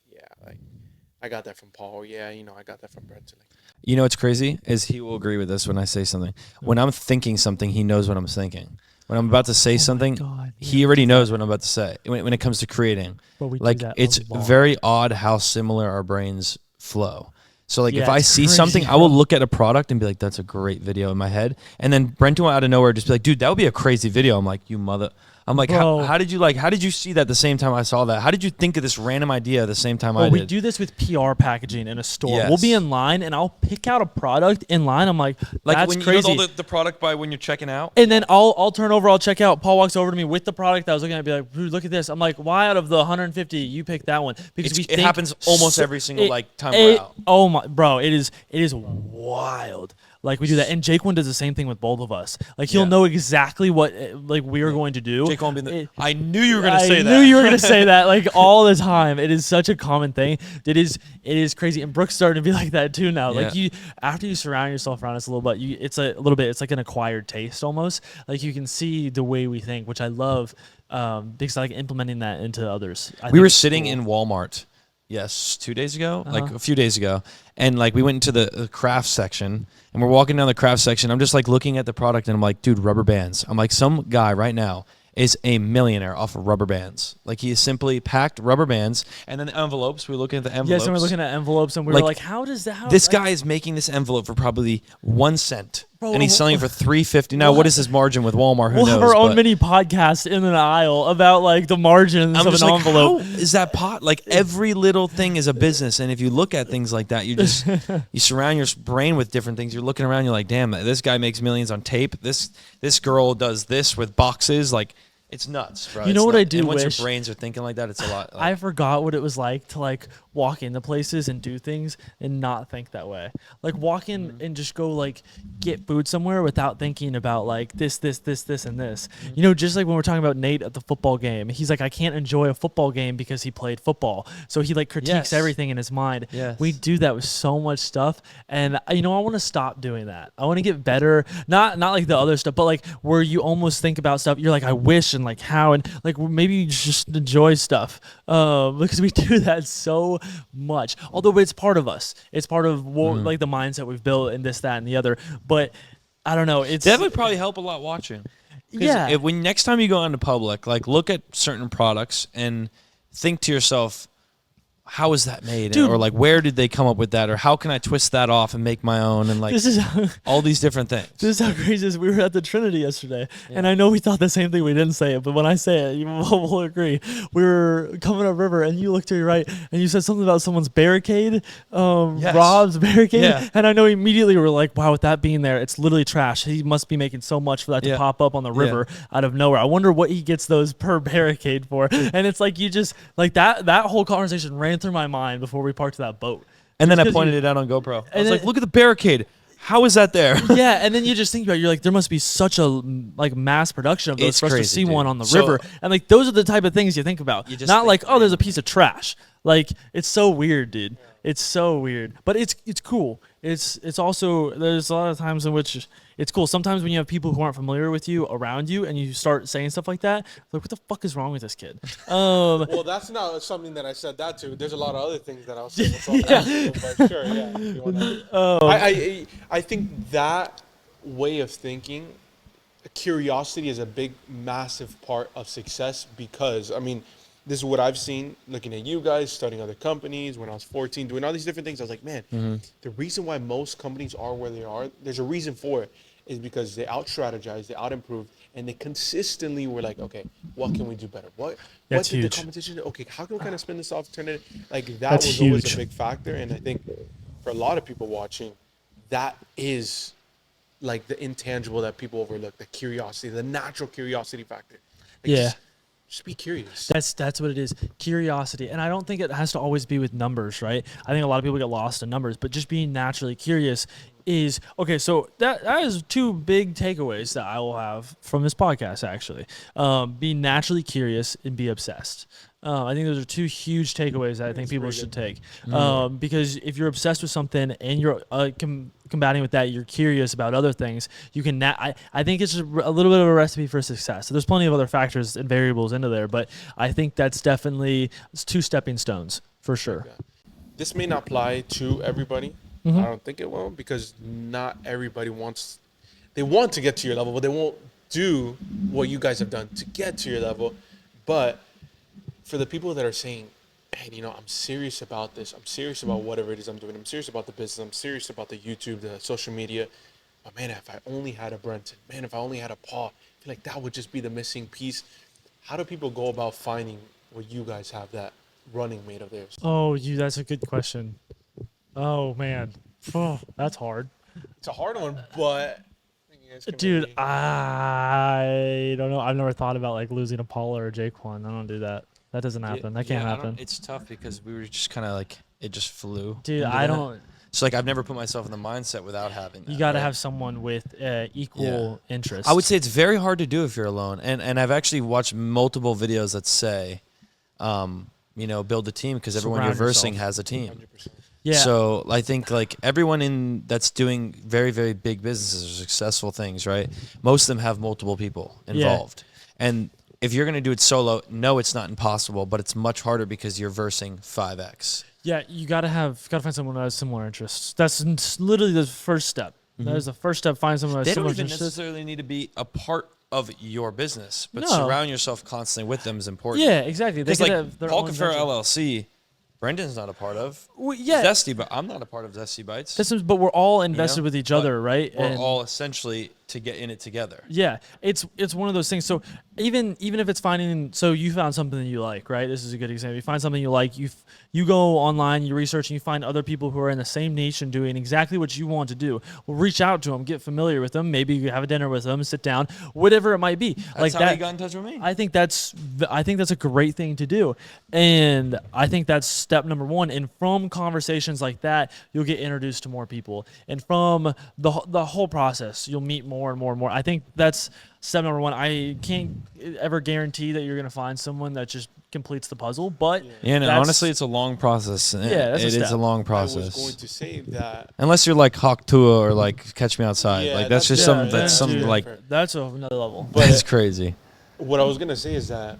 I got that from Paul. I got that from Brenten. What's crazy is he will agree with this when I say something. When I'm thinking something, he knows what I'm thinking. When I'm about to say something, he already knows what I'm about to say. When it comes to creating, it's very odd how similar our brains flow. So like if I see something, I will look at a product and be like, that's a great video in my head. And then Brenten will out of nowhere just be like, dude, that would be a crazy video. I'm like, I'm like, how did you see that the same time I saw that? How did you think of this random idea the same time I did? We do this with PR packaging in a store. Yes. We'll be in line, and I'll pick out a product in line. I'm like, that's when crazy. You know the product by when you're checking out? And then I'll turn over, I'll check out. Paul walks over to me with the product that I was looking at, be like, dude, look at this. I'm like, why out of the 150 you picked that one? Because it happens almost every single time we're out. Oh my, bro, it is wild. Like we do that, and Jaquan does the same thing with both of us. Like he'll Yeah. know exactly what like we are going to do. Jake won't be I knew you were gonna say that. I knew you were gonna say that like all the time. It is such a common thing. It is crazy, and Brooke's starting to be like that too now. Like after you surround yourself around us a little bit, it's like an acquired taste almost. Like you can see the way we think, which I love, because I like implementing that into others. We were sitting in Walmart. Yes, 2 days ago, like a few days ago, and like we went into the craft section, and we're walking down the craft section. I'm just like looking at the product, and I'm like, dude, rubber bands. I'm like, some guy right now is a millionaire off of rubber bands. Like he has simply packed rubber bands, and then the envelopes. We're looking at the envelopes. Yes, and we're looking at envelopes, and we were like, how does that? This guy is making this envelope for probably 1 cent. Bro, and he's selling it for $3.50. Now, what is his margin with Walmart? Who knows? We'll have our own mini podcast in an aisle about like the margins of an envelope. How is that pot? Like every little thing is a business, and if you look at things like that, you just you surround your brain with different things. You're looking around, you're like, damn, this guy makes millions on tape. This girl does this with boxes. Like it's nuts, bro. You know what I do and once wish? your brains are thinking like that, it's a lot. I forgot what it was like to like walk into places and do things and not think that way. Like walk in and just go like get food somewhere without thinking about like this, and this. You know, just like when we're talking about Nate at the football game, he's like, I can't enjoy a football game because he played football. So he like critiques everything in his mind. Yes. We do that with so much stuff. And I want to stop doing that. I want to get better. Not like the other stuff, but like where you almost think about stuff. You're like, I wish, and like how, and like maybe you just enjoy stuff. Because we do that so much. Although it's part of us. It's part of like the mindset we've built and this, that, and the other. But I don't know. It's that would probably help a lot watching. Yeah. When next time you go out into public, like look at certain products and think to yourself, how is that made? Dude. Or like, where did they come up with that? Or how can I twist that off and make my own? And like, this is all these different things. This is how crazy it is. We were at the Trinity yesterday, and I know we thought the same thing. We didn't say it, but when I say it, you will agree. We were coming up river, and you looked to your right, and you said something about someone's barricade, Rob's barricade, and I know immediately we were like, wow, with that being there, it's literally trash. He must be making so much for that to pop up on the river out of nowhere. I wonder what he gets those per barricade for. And it's like you just like that whole conversation ran through my mind before we parked that boat. And then I pointed it out on GoPro. I was like, look at the barricade. How is that there? Yeah, and then you just think about it, you're like, there must be such a like mass production of those It's for us to crazy, see dude. one on the So- river. And like those are the type of things you think about. You just Not think, like, oh, there's a piece of trash. Like it's so weird, dude. It's so weird. But it's cool. It's also there's a lot of times in which it's cool. Sometimes when you have people who aren't familiar with you around you and you start saying stuff like that, like what the fuck is wrong with this kid? Well, that's not something that I said that to. There's a lot of other things that I'll say. But sure, yeah. If you wanna. I think that way of thinking, curiosity is a big, massive part of success because, I mean, this is what I've seen looking at you guys, studying other companies. When I was 14, doing all these different things, I was like, man, the reason why most companies are where they are, there's a reason for it, is because they out-strategize, they out-improve, and they consistently were like, okay, what can we do better? What did the competition do? Okay, how can we kind of spin this off, turn it? Like, that was always a big factor, and I think for a lot of people watching, that is like the intangible that people overlook, the curiosity, the natural curiosity factor. Like, just be curious. That's what it is. Curiosity. And I don't think it has to always be with numbers, right? I think a lot of people get lost in numbers, but just being naturally curious is okay. So that is two big takeaways that I will have from this podcast, actually. Be naturally curious and be obsessed. I think those are two huge takeaways that I think people should take. Because if you're obsessed with something and you're combating with that, you're curious about other things, you can. I think it's just a little bit of a recipe for success. So there's plenty of other factors and variables into there, but I think that's definitely two stepping stones for sure. This may not apply to everybody. I don't think it will, because not everybody wants. They want to get to your level, but they won't do what you guys have done to get to your level. But for the people that are saying, man, I'm serious about this. I'm serious about whatever it is I'm doing. I'm serious about the business. I'm serious about the YouTube, the social media. But man, if I only had a Brenten, man, if I only had a Paul, I feel like that would just be the missing piece. How do people go about finding what you guys have, that running mate of theirs? Oh, that's a good question. Oh man, that's hard. It's a hard one, but dude, I don't know. I've never thought about like losing a Paul or a Jaquan. I don't do that. That doesn't happen. That can't happen. It's tough because we were just kind of like, it just flew. Dude, I don't. So like I've never put myself in the mindset without having that. You got to right? have someone with equal interest. I would say it's very hard to do if you're alone. And I've actually watched multiple videos that say, build a team because everyone Surround you're versing yourself. has a team. 100%. Yeah. So I think like everyone that's doing very, very big businesses or successful things, right? Most of them have multiple people involved. And if you're going to do it solo, no, it's not impossible, but it's much harder because you're versing 5x. Yeah, you gotta find someone who has similar interests. That's literally the first step. That is the first step. Find someone who has They don't similar even interests. necessarily need to be a part of your business, but No. surround yourself constantly with them is important. Yeah, exactly. They Because could like have their Paul own Cuffaro venture. LLC, Brendan's not a part of. Well, yeah, Zesty, but I'm not a part of Zesty Bites. but we're all invested know, with each but other, right? We're And all essentially to get in it together. yeah, it's one of those things. So even if it's finding, so you found something that you like, right? This is a good example. You find something you like, you go online, you research, and you find other people who are in the same niche and doing exactly what you want to do. Well, reach out to them, get familiar with them, maybe you have a dinner with them, sit down, whatever it might be. That's how he got in touch with me. I think that's a great thing to do, and I think that's step number one. And from conversations like that, you'll get introduced to more people, and from the whole process, you'll meet more and more and more. I think that's step number one. I can't ever guarantee that you're gonna find someone that just completes the puzzle, but Yeah, and that's- honestly, it's a long process. Yeah, that's a it is step. a long I process. was going to say that. Unless you're like Hawk Tua or like Catch Me Outside, Yeah, like that's just that's something different. that's Yeah, something dude. like that's another level. But that's crazy. what I was gonna say is that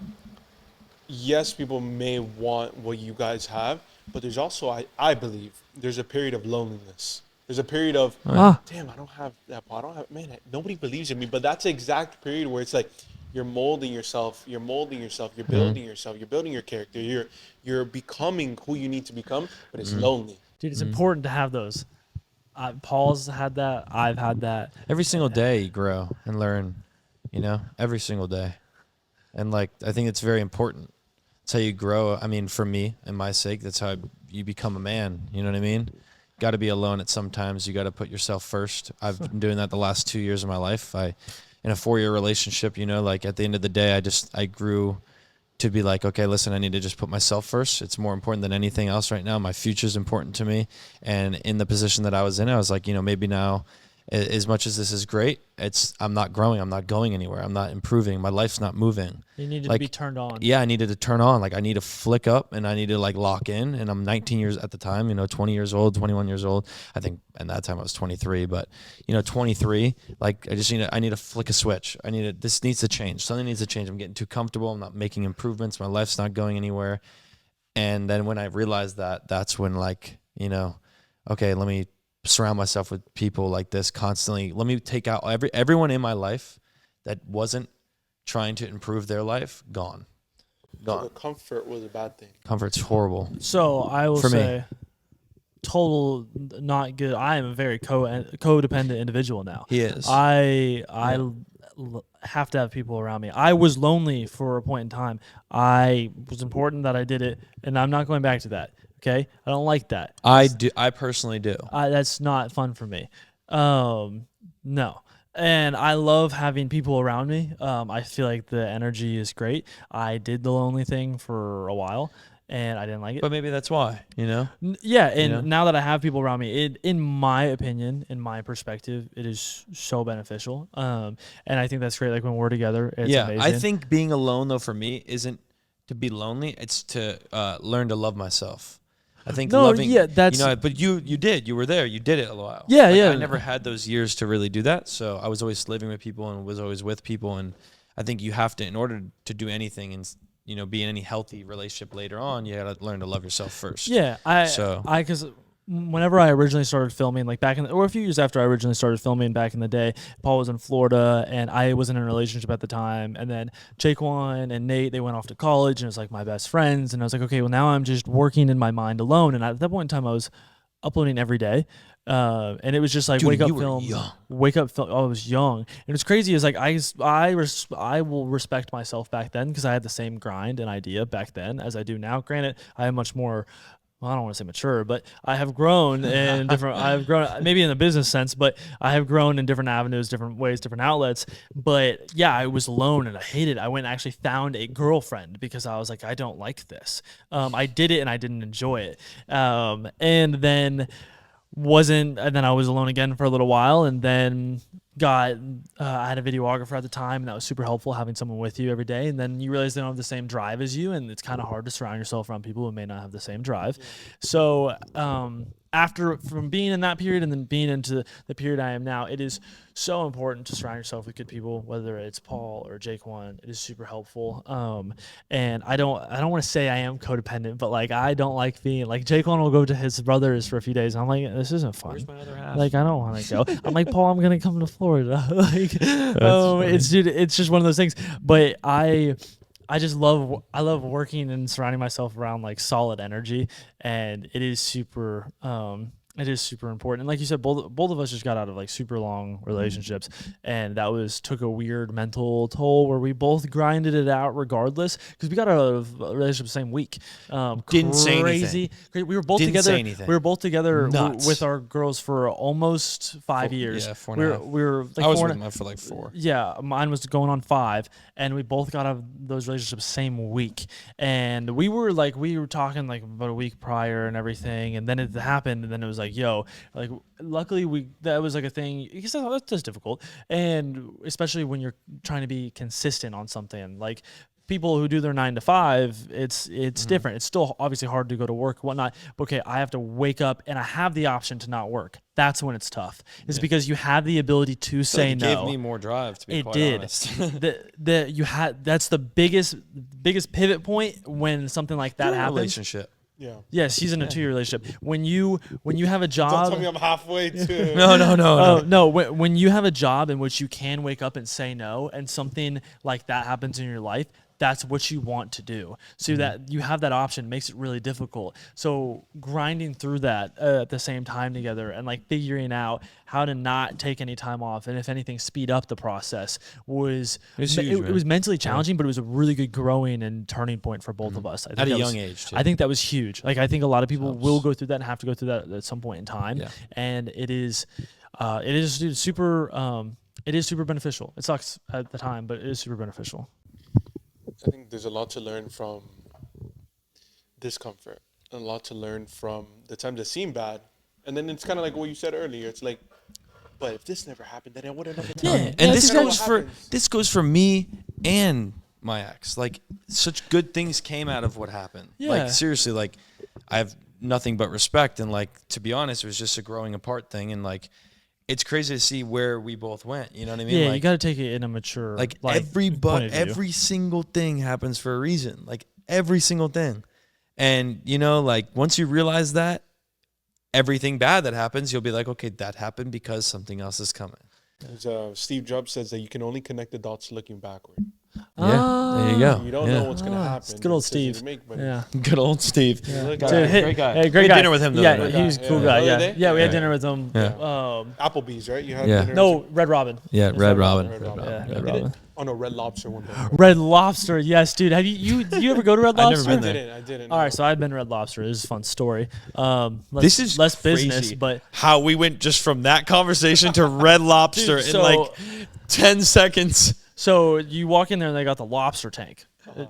yes, people may want what you guys have, but there's also I believe there's a period of loneliness. There's a period of damn, I don't have that. I don't have nobody believes in me. But that's the exact period where it's like you're molding yourself, you're building yourself, you're building your character, you're becoming who you need to become, but it's lonely. Dude, it's important to have those. Paul's had that. I've had that. Every single day you grow and learn, every single day. And like I think it's very important. That's how you grow. I mean, for me and my sake, that's how you become a man. You know what I mean? Got to be alone at some times. You got to put yourself first. I've been doing that the last 2 years of my life. In a 4-year relationship, like at the end of the day, I grew to be like, okay, listen, I need to just put myself first. It's more important than anything else right now. My future is important to me. And in the position that I was in, I was like, maybe now, as much as this is great, I'm not growing. I'm not going anywhere. I'm not improving. My life's not moving. You needed to be turned on. Yeah, I needed to turn on. Like I need to flick up and I need to like lock in. And I'm 19 years at the time, 20 years old, 21 years old. I think at that time I was 23, but 23, like I need to flick a switch. This needs to change. Something needs to change. I'm getting too comfortable. I'm not making improvements. My life's not going anywhere. And then when I realized that, that's when okay, let me surround myself with people like this constantly. Let me take out everyone in my life that wasn't trying to improve their life. Gone. So comfort was a bad thing. Comfort's horrible. So I will For me. say, total not good. I am a very codependent individual now. He is. I have to have people around me. I was lonely for a point in time. I was important that I did it, and I'm not going back to that. Okay, I don't like that. I do. I personally do. That's not fun for me. No. And I love having people around me. I feel like the energy is great. I did the lonely thing for a while, and I didn't like it. But maybe that's why, Yeah, and now that I have people around me, in my opinion, in my perspective, it is so beneficial. And I think that's great. Like when we're together, it's amazing. I think being alone though for me isn't to be lonely. It's to learn to love myself. I think loving, but you did. You were there. You did it a while. Yeah, like, yeah. I never had those years to really do that. So I was always living with people and was always with people. And I think you have to, in order to do anything and, be in any healthy relationship later on, you got to learn to love yourself first. Yeah. Because whenever I originally started filming, like or a few years after I originally started filming back in the day, Paul was in Florida and I was in a relationship at the time. And then Jaquan and Nate, they went off to college and it was like my best friends. And I was like, okay, well now I'm just working in my mind alone. And at that point in time, I was uploading every day. And it was just like, Dude, wake up, you were film, young. wake up, film. Oh, I was young. And what's crazy is like, I will respect myself back then because I had the same grind and idea back then as I do now. Granted, I am much more, I don't want to say mature, but I have grown in I've grown maybe in the business sense, but I have grown in different avenues, different ways, different outlets. But yeah, I was alone and I hated it. I went and actually found a girlfriend because I was like, I don't like this. I did it and I didn't enjoy it. And then and then I was alone again for a little while, and then I had a videographer at the time, and that was super helpful having someone with you every day. And then you realize they don't have the same drive as you, and it's kind of hard to surround yourself around people who may not have the same drive. So from being in that period and then being into the period I am now, it is so important to surround yourself with good people, whether it's Paul or Jake One. It is super helpful. And I don't want to say I am codependent, but like I don't like being like Jake One will go to his brother's for a few days. And I'm like, this isn't fun. Where's my other half? Like I don't want to go. I'm like, Paul, I'm gonna come to Florida. Like, it's just one of those things. But I just love working and surrounding myself around like solid energy, and it is super important. And like you said, both of us just got out of like super long relationships, and that took a weird mental toll where we both grinded it out regardless, because we got out of a relationship the same week. Didn't say anything. We were both Didn't together. say anything. We were both together Nuts. with our girls for almost 5 years. Yeah, 4.5. We were like I was with mine for like 4. Yeah, mine was going on 5, and we both got out of those relationships same week. And we were talking like about a week prior and everything, and then it happened, and then it was like, yo, like luckily that was like a thing, because that's just difficult, and especially when you're trying to be consistent on something. Like people who do their 9 to 5, it's different. It's still obviously hard to go to work, whatnot. But okay, I have to wake up and I have the option to not work. That's when it's tough. It's because you have the ability to say no. It gave me more drive, to be quite honest. That's the biggest pivot point when something like that happens. Relationship. Yeah. Yes, he's in a 2-year relationship. When you have a job. Don't tell me I'm halfway to. No. When you have a job in which you can wake up and say no, and something like that happens in your life, that's what you want to do. So that you have that option makes it really difficult. So grinding through that at the same time together, and like figuring out how to not take any time off, and if anything speed up the process was huge, it was mentally challenging, but it was a really good growing and turning point for both of us. At a young age too. I think that was huge. Like I think a lot of people will go through that and have to go through that at some point in time. Yeah. And it is super beneficial. It sucks at the time, but it is super beneficial. I think there's a lot to learn from discomfort, and a lot to learn from the times that seem bad. And then it's kind of like what you said earlier. It's like, but if this never happened, then I would have never done it. And this goes for me and my ex. Like such good things came out of what happened. Yeah. Like seriously, like I have nothing but respect, and like to be honest, it was just a growing apart thing, and like it's crazy to see where we both went. You know what I mean? Yeah, like, you got to take it in a mature. Like every single thing happens for a reason. Like every single thing, and you know, like once you realize that, everything bad that happens, you'll be like, okay, that happened because something else is coming. Steve Jobs says that you can only connect the dots looking backward. Yeah, there you go. You don't know what's going to happen. It's good old Steve. Good old Steve. Yeah. Great guy. Hey, great we had guy. dinner with him. Yeah, he was a cool guy. Yeah, we had dinner with him. Yeah. Applebee's, right? You had dinner. No, Red Robin. Yeah, Red Robin. Red Robin. Yeah, Red Robin. Oh no, Red Lobster one day. Red Lobster, yes, dude. Have you ever go to Red Lobster? I've never been there. I didn't. All right, so I've been to Red Lobster. This is a fun story. This is less crazy business, but how we went just from that conversation to Red Lobster Dude, in like 10 seconds. So you walk in there and they got the lobster tank.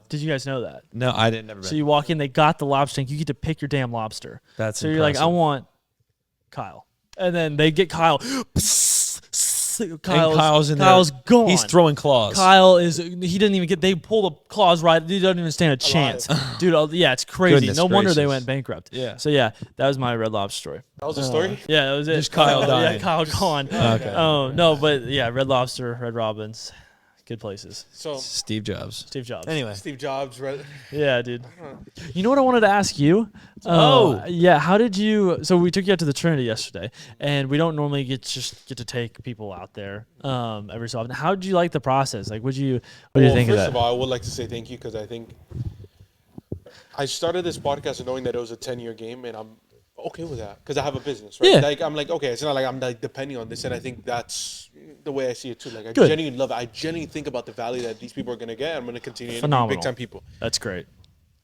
Did you guys know that? No, I didn't. Never been. So you walk in, they got the lobster tank. You get to pick your damn lobster. That's so you're like, I want Kyle, and then they get Kyle. Kyle's in there. Kyle's gone. He's throwing claws. Kyle is. He didn't even get. They pull the claws right. He doesn't even stand a chance, dude. Yeah, it's crazy. Goodness no wonder they gracious. went bankrupt. Yeah. So yeah, that was my Red Lobster story. That was the story? Yeah, that was it. Just Kyle dying. Yeah, Kyle gone. Okay. Oh no, but yeah, Red Lobster, Red Robin's, good places. So Steve Jobs. Steve Jobs. Anyway. Steve Jobs, right? Yeah, dude. You know what I wanted to ask you? Yeah. How did you? So we took you out to the Trinity yesterday, and we don't normally get to take people out there every so often. How did you like the process? Like, what do you think of that? First of all, I would like to say thank you, because I think I started this podcast knowing that it was a 10-year game, and I'm okay with that because I have a business, right? Yeah. Like I'm like, okay, it's not like I'm like depending on this, and I think that's the way I see it too. Like I Good. genuinely love it. I genuinely think about the value that these people are gonna get. I'm gonna continue to Phenomenal. big time people. That's great.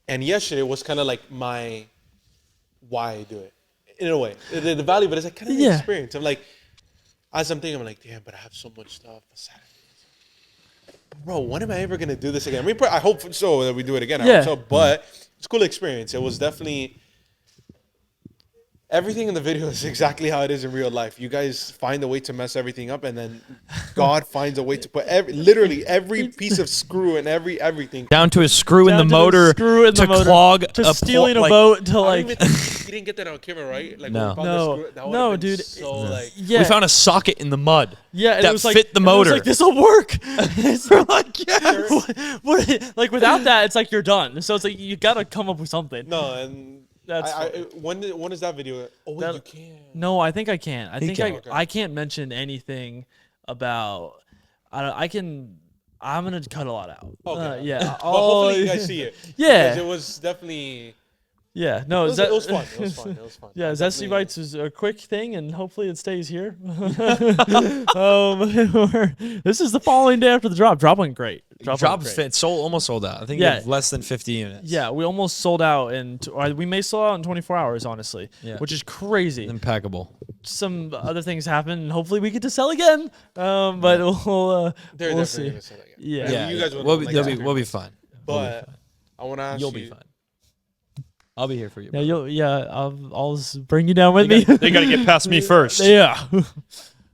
And yesterday was kind of like my why I do it in a way. The value, but it's like kind of the experience. I'm like, as I'm thinking, I'm like, damn, but I have so much stuff. Bro, when am I ever gonna do this again? I mean, I hope so that we do it again. I hope so, but it's a cool experience. It was definitely. everything in the video is exactly how it is in real life. You guys find a way to mess everything up, and then God finds a way to put literally every piece of screw and everything down to a screw in the motor to clog to stealing a boat to like. You didn't get that on camera, right? Like, no, no, dude. So like, yeah, we found a socket in the mud. Yeah, and that it was like, fit the motor. It was like, this will work. We're like, yes. What, like without that, it's like you're done. So it's like you gotta come up with something. No, and that's when is that video? Oh, wait, you can't. No, I think I can't. I can't mention anything about. I can. I'm gonna cut a lot out. Okay. Yeah. But hopefully you guys see it. Yeah. Because it was definitely. Yeah, no, it was fun. It was fun. It was fun. Yeah, Zesty Bites is a quick thing, and hopefully it stays here. This is the following day after the drop. Drop went great. Almost sold out. I think less than 50 units. Yeah, we almost sold out, we may sold out in 24 hours, honestly, which is crazy. Impeccable. Some other things happen, and hopefully we get to sell again. But we'll see. Gonna sell again. Yeah, you guys we'll be fine. But I want to ask you'll be fine. I'll be here for you. Yeah, I'll bring you down with me. They got to get past me first. Yeah.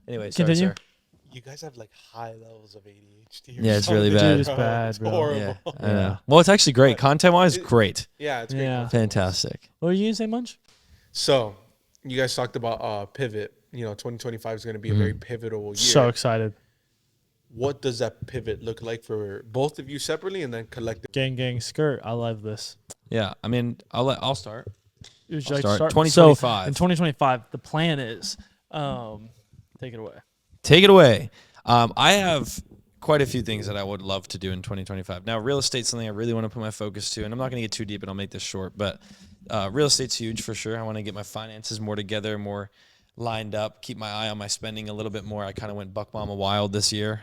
Anyway, continue. Sir. You guys have like high levels of ADHD. Yeah, it's really bad. Dude, it's bad, bro. Horrible. Yeah, I know. Well, it's actually great. Content-wise, great. Yeah, it's great. Yeah. Fantastic. What were you gonna say, Munch? So, you guys talked about pivot. 2025 is going to be a very pivotal year. So excited. What does that pivot look like for both of you separately and then collectively? Gang, skirt. I love this. Yeah, I mean, I'll start. Would you I'll like to start. start? 2025. So in 2025, the plan is, take it away. Take it away. I have quite a few things that I would love to do in 2025. Now, real estate's something I really want to put my focus to, and I'm not going to get too deep, and I'll make this short, but real estate's huge for sure. I want to get my finances more together, more lined up, keep my eye on my spending a little bit more. I kind of went buck mama wild this year.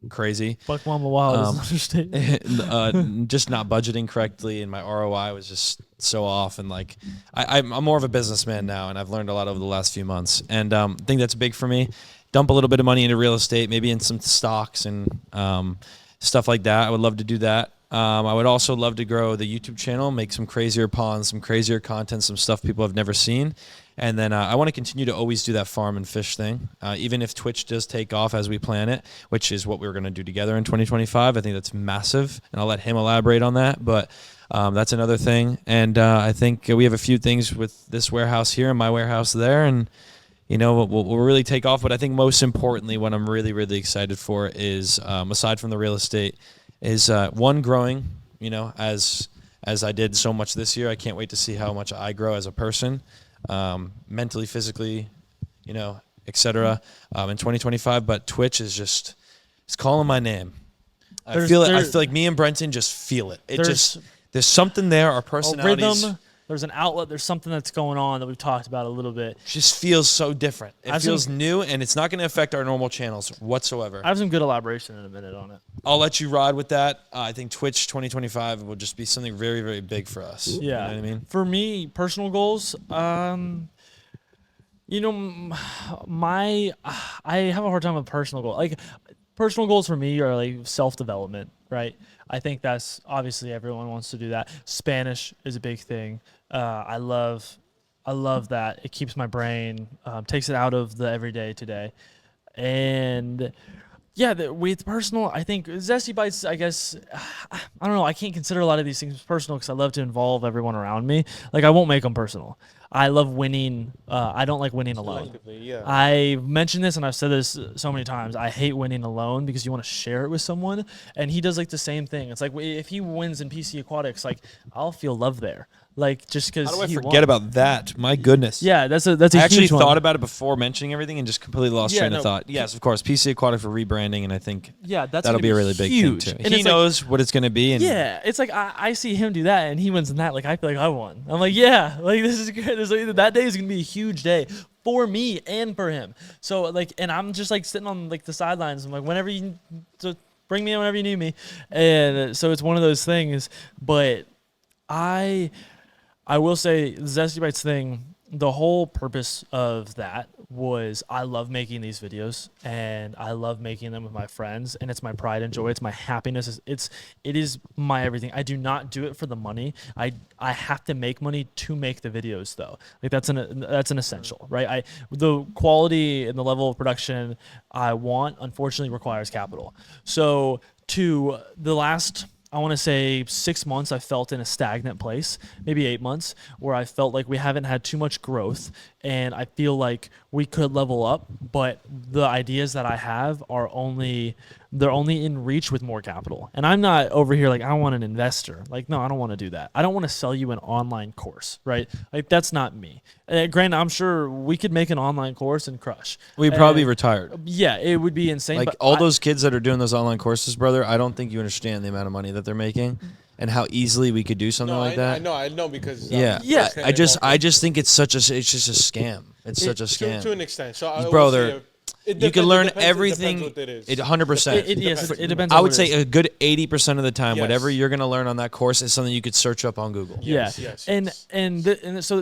Crazy. Buck mama wild is an understatement. Just not budgeting correctly, and my ROI was just so off. And like, I'm more of a businessman now, and I've learned a lot over the last few months. And I think that's big for me. Dump a little bit of money into real estate, maybe in some stocks and stuff like that. I would love to do that. I would also love to grow the YouTube channel, make some crazier ponds, some crazier content, some stuff people have never seen. And then I want to continue to always do that farm and fish thing. Even if Twitch does take off as we plan it, which is what we're going to do together in 2025, I think that's massive. And I'll let him elaborate on that. But that's another thing. And I think we have a few things with this warehouse here and my warehouse there. And, we'll really take off. But I think most importantly, what I'm really, really excited for is, aside from the real estate, is one, growing, as I did so much this year. I can't wait to see how much I grow as a person, mentally, physically, etc. In 2025. But Twitch is it's calling my name. I feel like me and Brenten just feel it. There's something there. Our personalities. Rhythm. There's an outlet. There's something that's going on that we've talked about a little bit. Just feels so different. It feels new, and it's not going to affect our normal channels whatsoever. I have some good elaboration in a minute on it. I'll let you ride with that. I think Twitch 2025 will just be something very, very big for us. Yeah. You know what I mean? For me, personal goals, I have a hard time with personal goals. Like, personal goals for me are like self-development, right? I think that's obviously everyone wants to do that. Spanish is a big thing. I love that. It keeps my brain, takes it out of the everyday today. And yeah, with personal, I think Zesty Bites, I guess, I don't know. I can't consider a lot of these things personal because I love to involve everyone around me. Like, I won't make them personal. I love winning. I don't like winning alone. Yeah. I mentioned this and I've said this so many times. I hate winning alone because you want to share it with someone. And he does like the same thing. It's like if he wins in PC Aquatics, like I'll feel love there. Like just because how do I forget about that? My goodness. Yeah, that's a I actually huge thought one. about it before mentioning everything and just completely lost train of thought. Yes, of course, PC Aquatic for rebranding, and I think that'll be a really big thing too. And he knows what it's going to be. And yeah, it's like I see him do that and he wins in that. Like I feel like I won. I'm like, yeah, like this is good. That day is going to be a huge day for me and for him. So like, and I'm just like sitting on like the sidelines. I'm like, whenever you bring me in, whenever you need me. And so it's one of those things. But I will say the Zesty Bites thing, the whole purpose of that was I love making these videos, and I love making them with my friends, and it's my pride and joy. It's my happiness. It is my everything. I do not do it for the money. I have to make money to make the videos, though. Like that's an essential, right? The quality and the level of production I want, unfortunately, requires capital. So to the last, I want to say 6 months, I felt in a stagnant place, maybe 8 months, where I felt like we haven't had too much growth, and I feel like we could level up, but the ideas that I have are they're only in reach with more capital. And I'm not over here like, I want an investor. Like, no, I don't want to do that. I don't want to sell you an online course, right? Like, that's not me. Granted, I'm sure we could make an online course and crush. We'd probably be retired. Yeah, it would be insane. Like but all those kids that are doing those online courses, brother, I don't think you understand the amount of money that they're making and how easily we could do something like that. I know because Yeah. I just think it's just a scam. It's such a scam to an extent. So brother, you can learn everything. It depends what it is. 100%. Yes, it depends. I on would what it say is. a good 80% of the time, Yes. whatever you're gonna learn on that course is something you could search up on Google. Yes, Yeah, yes, and yes. so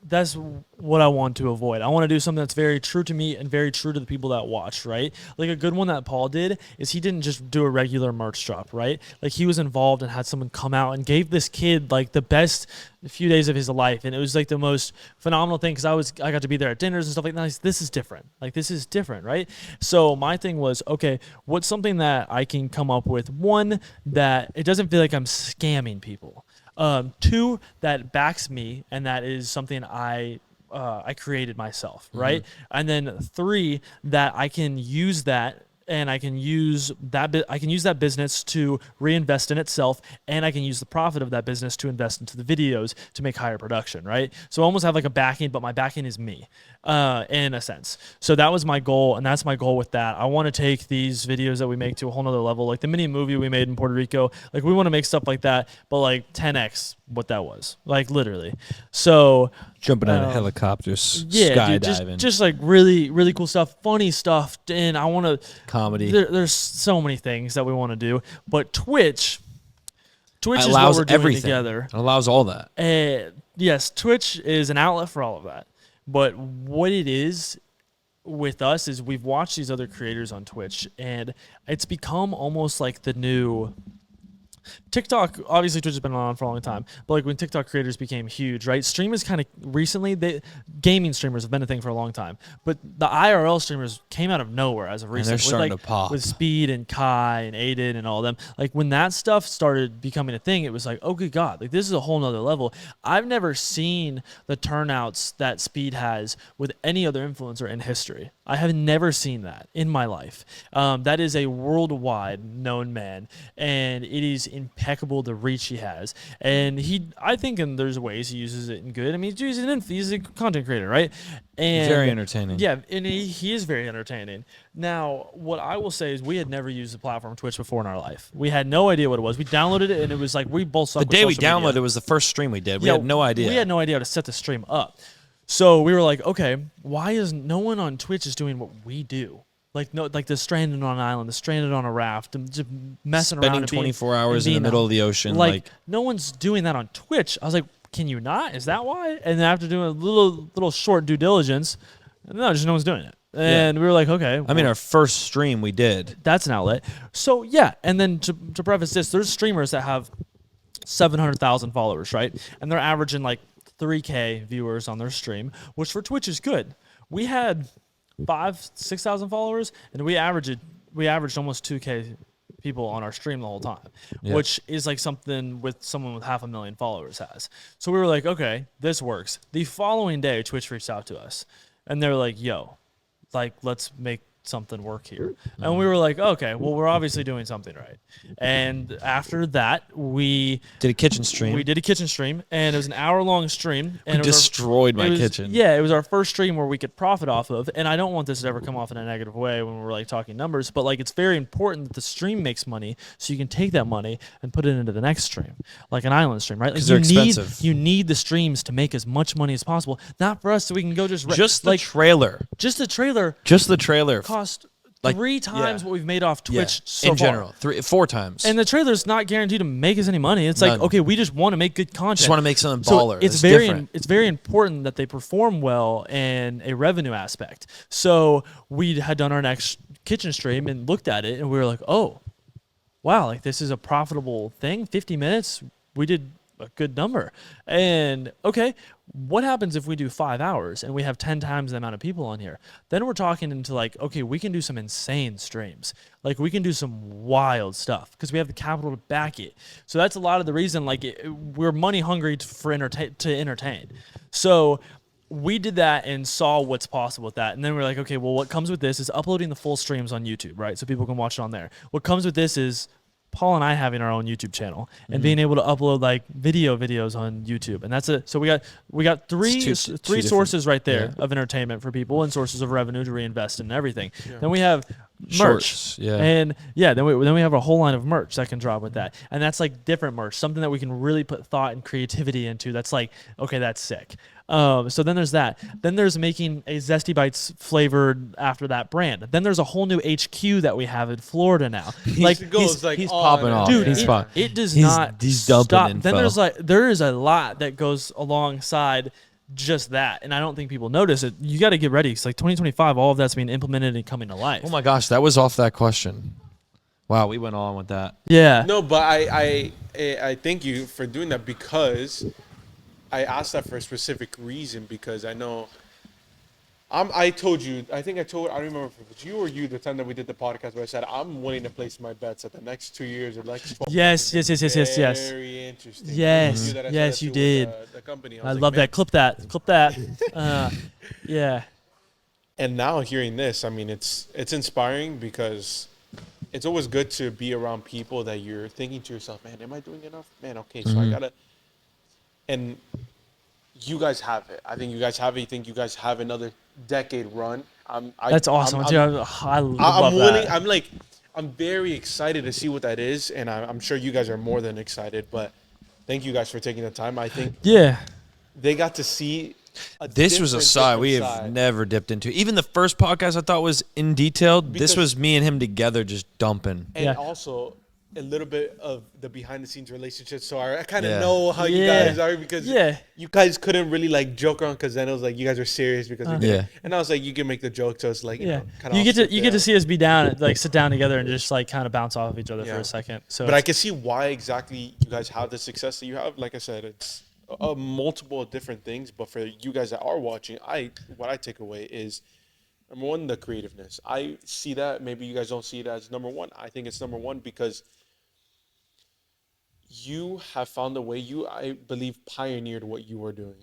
that's what I want to avoid. I want to do something that's very true to me and very true to the people that watch, right? Like a good one that Paul did is he didn't just do a regular merch drop, right? Like he was involved and had someone come out and gave this kid like the best few days of his life, and it was like the most phenomenal thing because I got to be there at dinners and stuff like that. Like, this is different. Like this is different, right? So my thing was, okay, what's something that I can come up with? One, that it doesn't feel like I'm scamming people. Two, that backs me, and that is something I created myself, right? And then three, that I can use that, and I can use that business to reinvest in itself, and I can use the profit of that business to invest into the videos to make higher production, right? So I almost have like a backing, but my backing is me, in a sense. So that was my goal, and that's my goal with that. I want to take these videos that we make to a whole nother level, like the mini movie we made in Puerto Rico. Like we want to make stuff like that, but like 10x what that was, like literally. So Jumping out of helicopters, yeah, dude, skydiving, just like really, really cool stuff, funny stuff, and I want to comedy. There's so many things that we want to do, but Twitch is allows what we're doing everything. together. It allows all that. Yes, Twitch is an outlet for all of that. But what it is with us is we've watched these other creators on Twitch, and it's become almost like the new TikTok. Obviously Twitch has been on for a long time, but like when TikTok creators became huge, right? Streamers kind of recently, gaming streamers have been a thing for a long time, but the IRL streamers came out of nowhere as of recent. they're starting with, to pop. with Speed and Kai and Aiden and all of them. Like when that stuff started becoming a thing, it was like, oh good God, like this is a whole nother level. I've never seen the turnouts that Speed has with any other influencer in history. I have never seen that in my life. That is a worldwide known man, and it is impeccable the reach he has. And I think there's ways he uses it in good. I mean, he's a content creator, right? And Very entertaining. Yeah, and he is very entertaining. Now, what I will say is we had never used the platform Twitch before in our life. We had no idea what it was. We downloaded it, and it was like we both suck The with day we social media. downloaded it was the first stream we did. We had no idea. We had no idea how to set the stream up. So we were like, okay, why is no one on Twitch is doing what we do? Like the stranded on an island, the stranded on a raft, and just messing around. Spending 24 hours in the middle of the ocean. Like no one's doing that on Twitch. I was like, can you not? Is that why? And then after doing a little short due diligence, no, just no one's doing it. And we were like, okay. I mean, our first stream we did. That's an outlet. So yeah, and then to preface this, there's streamers that have 700,000 followers, right? And they're averaging like 3K viewers on their stream, which for Twitch is good. We had 6,000 followers, and we averaged almost 2K people on our stream the whole time, which is like something with someone with 500,000 followers has. So we were like, okay, this works. The following day, Twitch reached out to us, and they were like, yo, like, let's make something work here. And we were like, okay, well, we're obviously doing something right. And after that, we did a kitchen stream. We did a kitchen stream, and it was an hour-long stream. And we destroyed my kitchen. Yeah, it was our first stream where we could profit off of. And I don't want this to ever come off in a negative way when we're like talking numbers, but like it's very important that the stream makes money so you can take that money and put it into the next stream, like an island stream, right? Like they're expensive. You need the streams to make as much money as possible, not for us so we can go just the trailer. Just the trailer. Just the trailer. Cost Like, 3 times yeah. what we've made off Twitch so in far. general, 4 times. And the trailer's not guaranteed to make us any money. It's like, None. okay, we just want to make good content. Just want to make something So baller. it's very important that they perform well in a revenue aspect. So we had done our next kitchen stream and looked at it, and we were like, oh, wow, like this is a profitable thing. 50 minutes, we did a good number. And okay, what happens if we do 5 hours and we have 10 times the amount of people on here? Then we're talking into like, okay, we can do some insane streams. Like we can do some wild stuff because we have the capital to back it. So that's a lot of the reason, like we're money hungry to entertain. So we did that and saw what's possible with that. And then we're like, okay, well, what comes with this is uploading the full streams on YouTube, right? So people can watch it on there. What comes with this is Paul and I having our own YouTube channel and being able to upload like videos on YouTube. And that's so we got three sources right there of entertainment for people and sources of revenue to reinvest in everything. Yeah. Then we have merch. Shorts, And then we have a whole line of merch that can drop with that. And that's like different merch, something that we can really put thought and creativity into. That's like, okay, that's sick. So then there's that. Then there's making a Zesty Bites flavored after that brand. Then there's a whole new HQ that we have in Florida now. He's popping off. Dude, he's it does not he's dumping stop. info. Then there is a lot that goes alongside just that, and I don't think people notice it. You got to get ready. It's like 2025, all of that's being implemented and coming to life. Oh my gosh, that was off that question. Wow, we went on with that. Yeah. No, but I thank you for doing that because I asked that for a specific reason because I know I told you, I don't remember if it was you or you the time that we did the podcast where I said I'm willing to place my bets that the next 2 years or next 12 Yes. Very interesting. Yes, you did. The company. I love that. Clip that. Yeah. And now hearing this, I mean, it's inspiring because it's always good to be around people that you're thinking to yourself, man, am I doing enough? Man, okay, so I gotta. And you guys have it. I think you guys have it. You think you guys have another decade run. That's awesome. I love willing. that. I'm very excited to see what that is, and I'm sure you guys are more than excited. But thank you guys for taking the time. I think they got to see. This was a side we have never dipped into. Even the first podcast I thought was in detail. This was me and him together just dumping. And also a little bit of the behind the scenes relationship. So I kind of know how you guys are because you guys couldn't really like joke around because then it was like you guys were serious because and I was like you can make the joke so it's like you know, you get to see us be down, like sit down together and just like kind of bounce off of each other for a second. So but I can see why exactly you guys have the success that you have. Like I said, it's multiple different things, but for you guys that are watching, what I take away is number one, the creativeness. I see that. Maybe you guys don't see it as number one. I think it's number one because you have found a way. I believe, pioneered what you were doing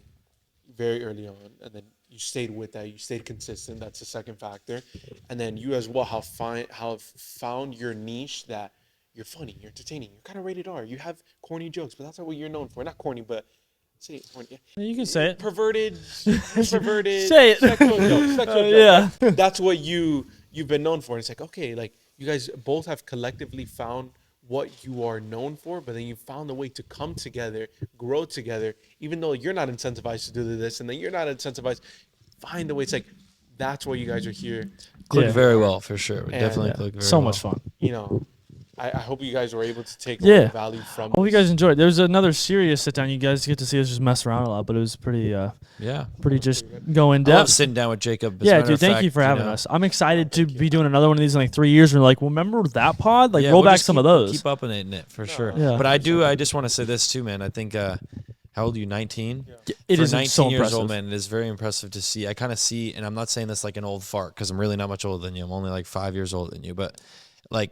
very early on, and then you stayed with that. You stayed consistent. That's the second factor. And then you as well have found your niche that you're funny, you're entertaining, you're kind of rated R. You have corny jokes, but that's not what you're known for. Not corny, but say it corny. You can say it. Perverted. Say it. Sexual jokes. That's what you've been known for. And it's like, okay, like you guys both have collectively found what you are known for, but then you found a way to come together, grow together, even though you're not incentivized to do this, and then you're not incentivized. Find a way. It's like that's why you guys are here. Clicked very well for sure. Definitely clicked very well. So much fun. You know, I hope you guys were able to take value from. Hope you guys enjoyed. There was another serious sit down. You guys get to see us just mess around a lot, but it was pretty pretty just go in depth. I love sitting down with Jacob. Yeah, dude, thank you for having us. I'm excited to be doing another one of these in like 3 years. We're like, well, remember that pod? Like, roll back some of those. Keep updating it for sure. Yeah. But I just want to say this too, man. I think, how old are you? 19? Yeah. It is 19 so years impressive. old, man. It is very impressive to see. I kind of see, and I'm not saying this like an old fart because I'm really not much older than you. I'm only like 5 years older than you, but like.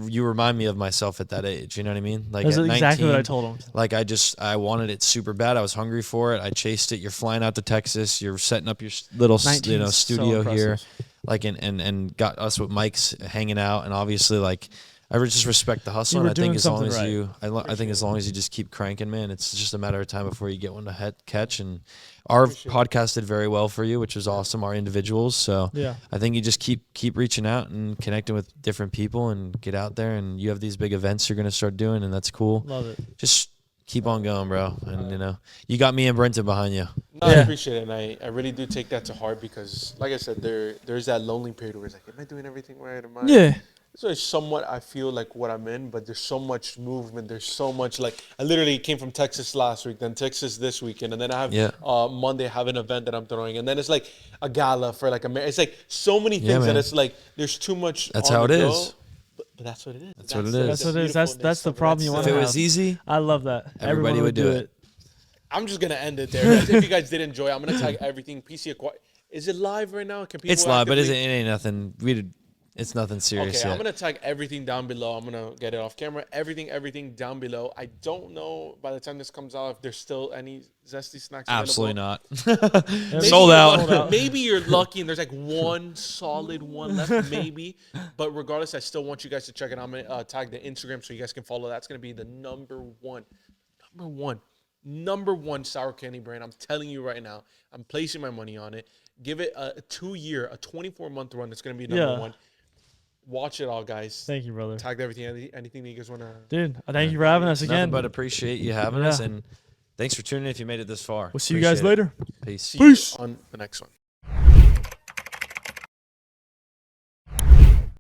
You remind me of myself at that age. You know what I mean? Like that's at exactly 19, what I told him. Like I wanted it super bad. I was hungry for it. I chased it. You're flying out to Texas. You're setting up your little studio so here, like and got us with mics hanging out. And obviously, like I just respect the hustle. And I think as long as I think as long as you just keep cranking, man, it's just a matter of time before you get one to catch. And our podcast did very well for you, which was awesome. Our individuals, so I think you just keep reaching out and connecting with different people and get out there. And you have these big events you're going to start doing, and that's cool. Love it. Just keep on going, bro. And you got me and Brenten behind you. No, I appreciate it, and I really do take that to heart because, like I said, there's that lonely period where it's like, am I doing everything right? Am I? Yeah. So it's somewhat, I feel like what I'm in, but there's so much movement. There's so much, like, I literally came from Texas last week, then Texas this weekend, and then I have Monday I have an event that I'm throwing, and then it's like a gala for like it's like so many things that it's like there's too much. That's how it is. But that's what it is. That's what it is. That's what it is. That's the problem you want If to it have. was easy, I love that. everybody would do it. I'm just gonna end it there. If you guys did enjoy, I'm gonna tag everything. PC Aquatics. Is it live right now? Can people? It's live, but it ain't nothing. It's nothing serious Okay, yet. I'm gonna tag everything down below. I'm gonna get it off camera. Everything down below. I don't know by the time this comes out if there's still any zesty snacks. Absolutely available. not. Sold out. Maybe you're lucky and there's like one solid one left, maybe. But regardless, I still want you guys to check it. I'm gonna tag the Instagram so you guys can follow. That's gonna be the number one sour candy brand. I'm telling you right now. I'm placing my money on it. Give it a 2-year, a 24-month run. It's gonna be number one. Watch it all, guys. Thank you, brother. Tagged everything. Anything that you guys want to... Dude, thank you for having us again. Nothing but appreciate you having us, and thanks for tuning in if you made it this far. We'll see you guys later. Peace. See you on the next one.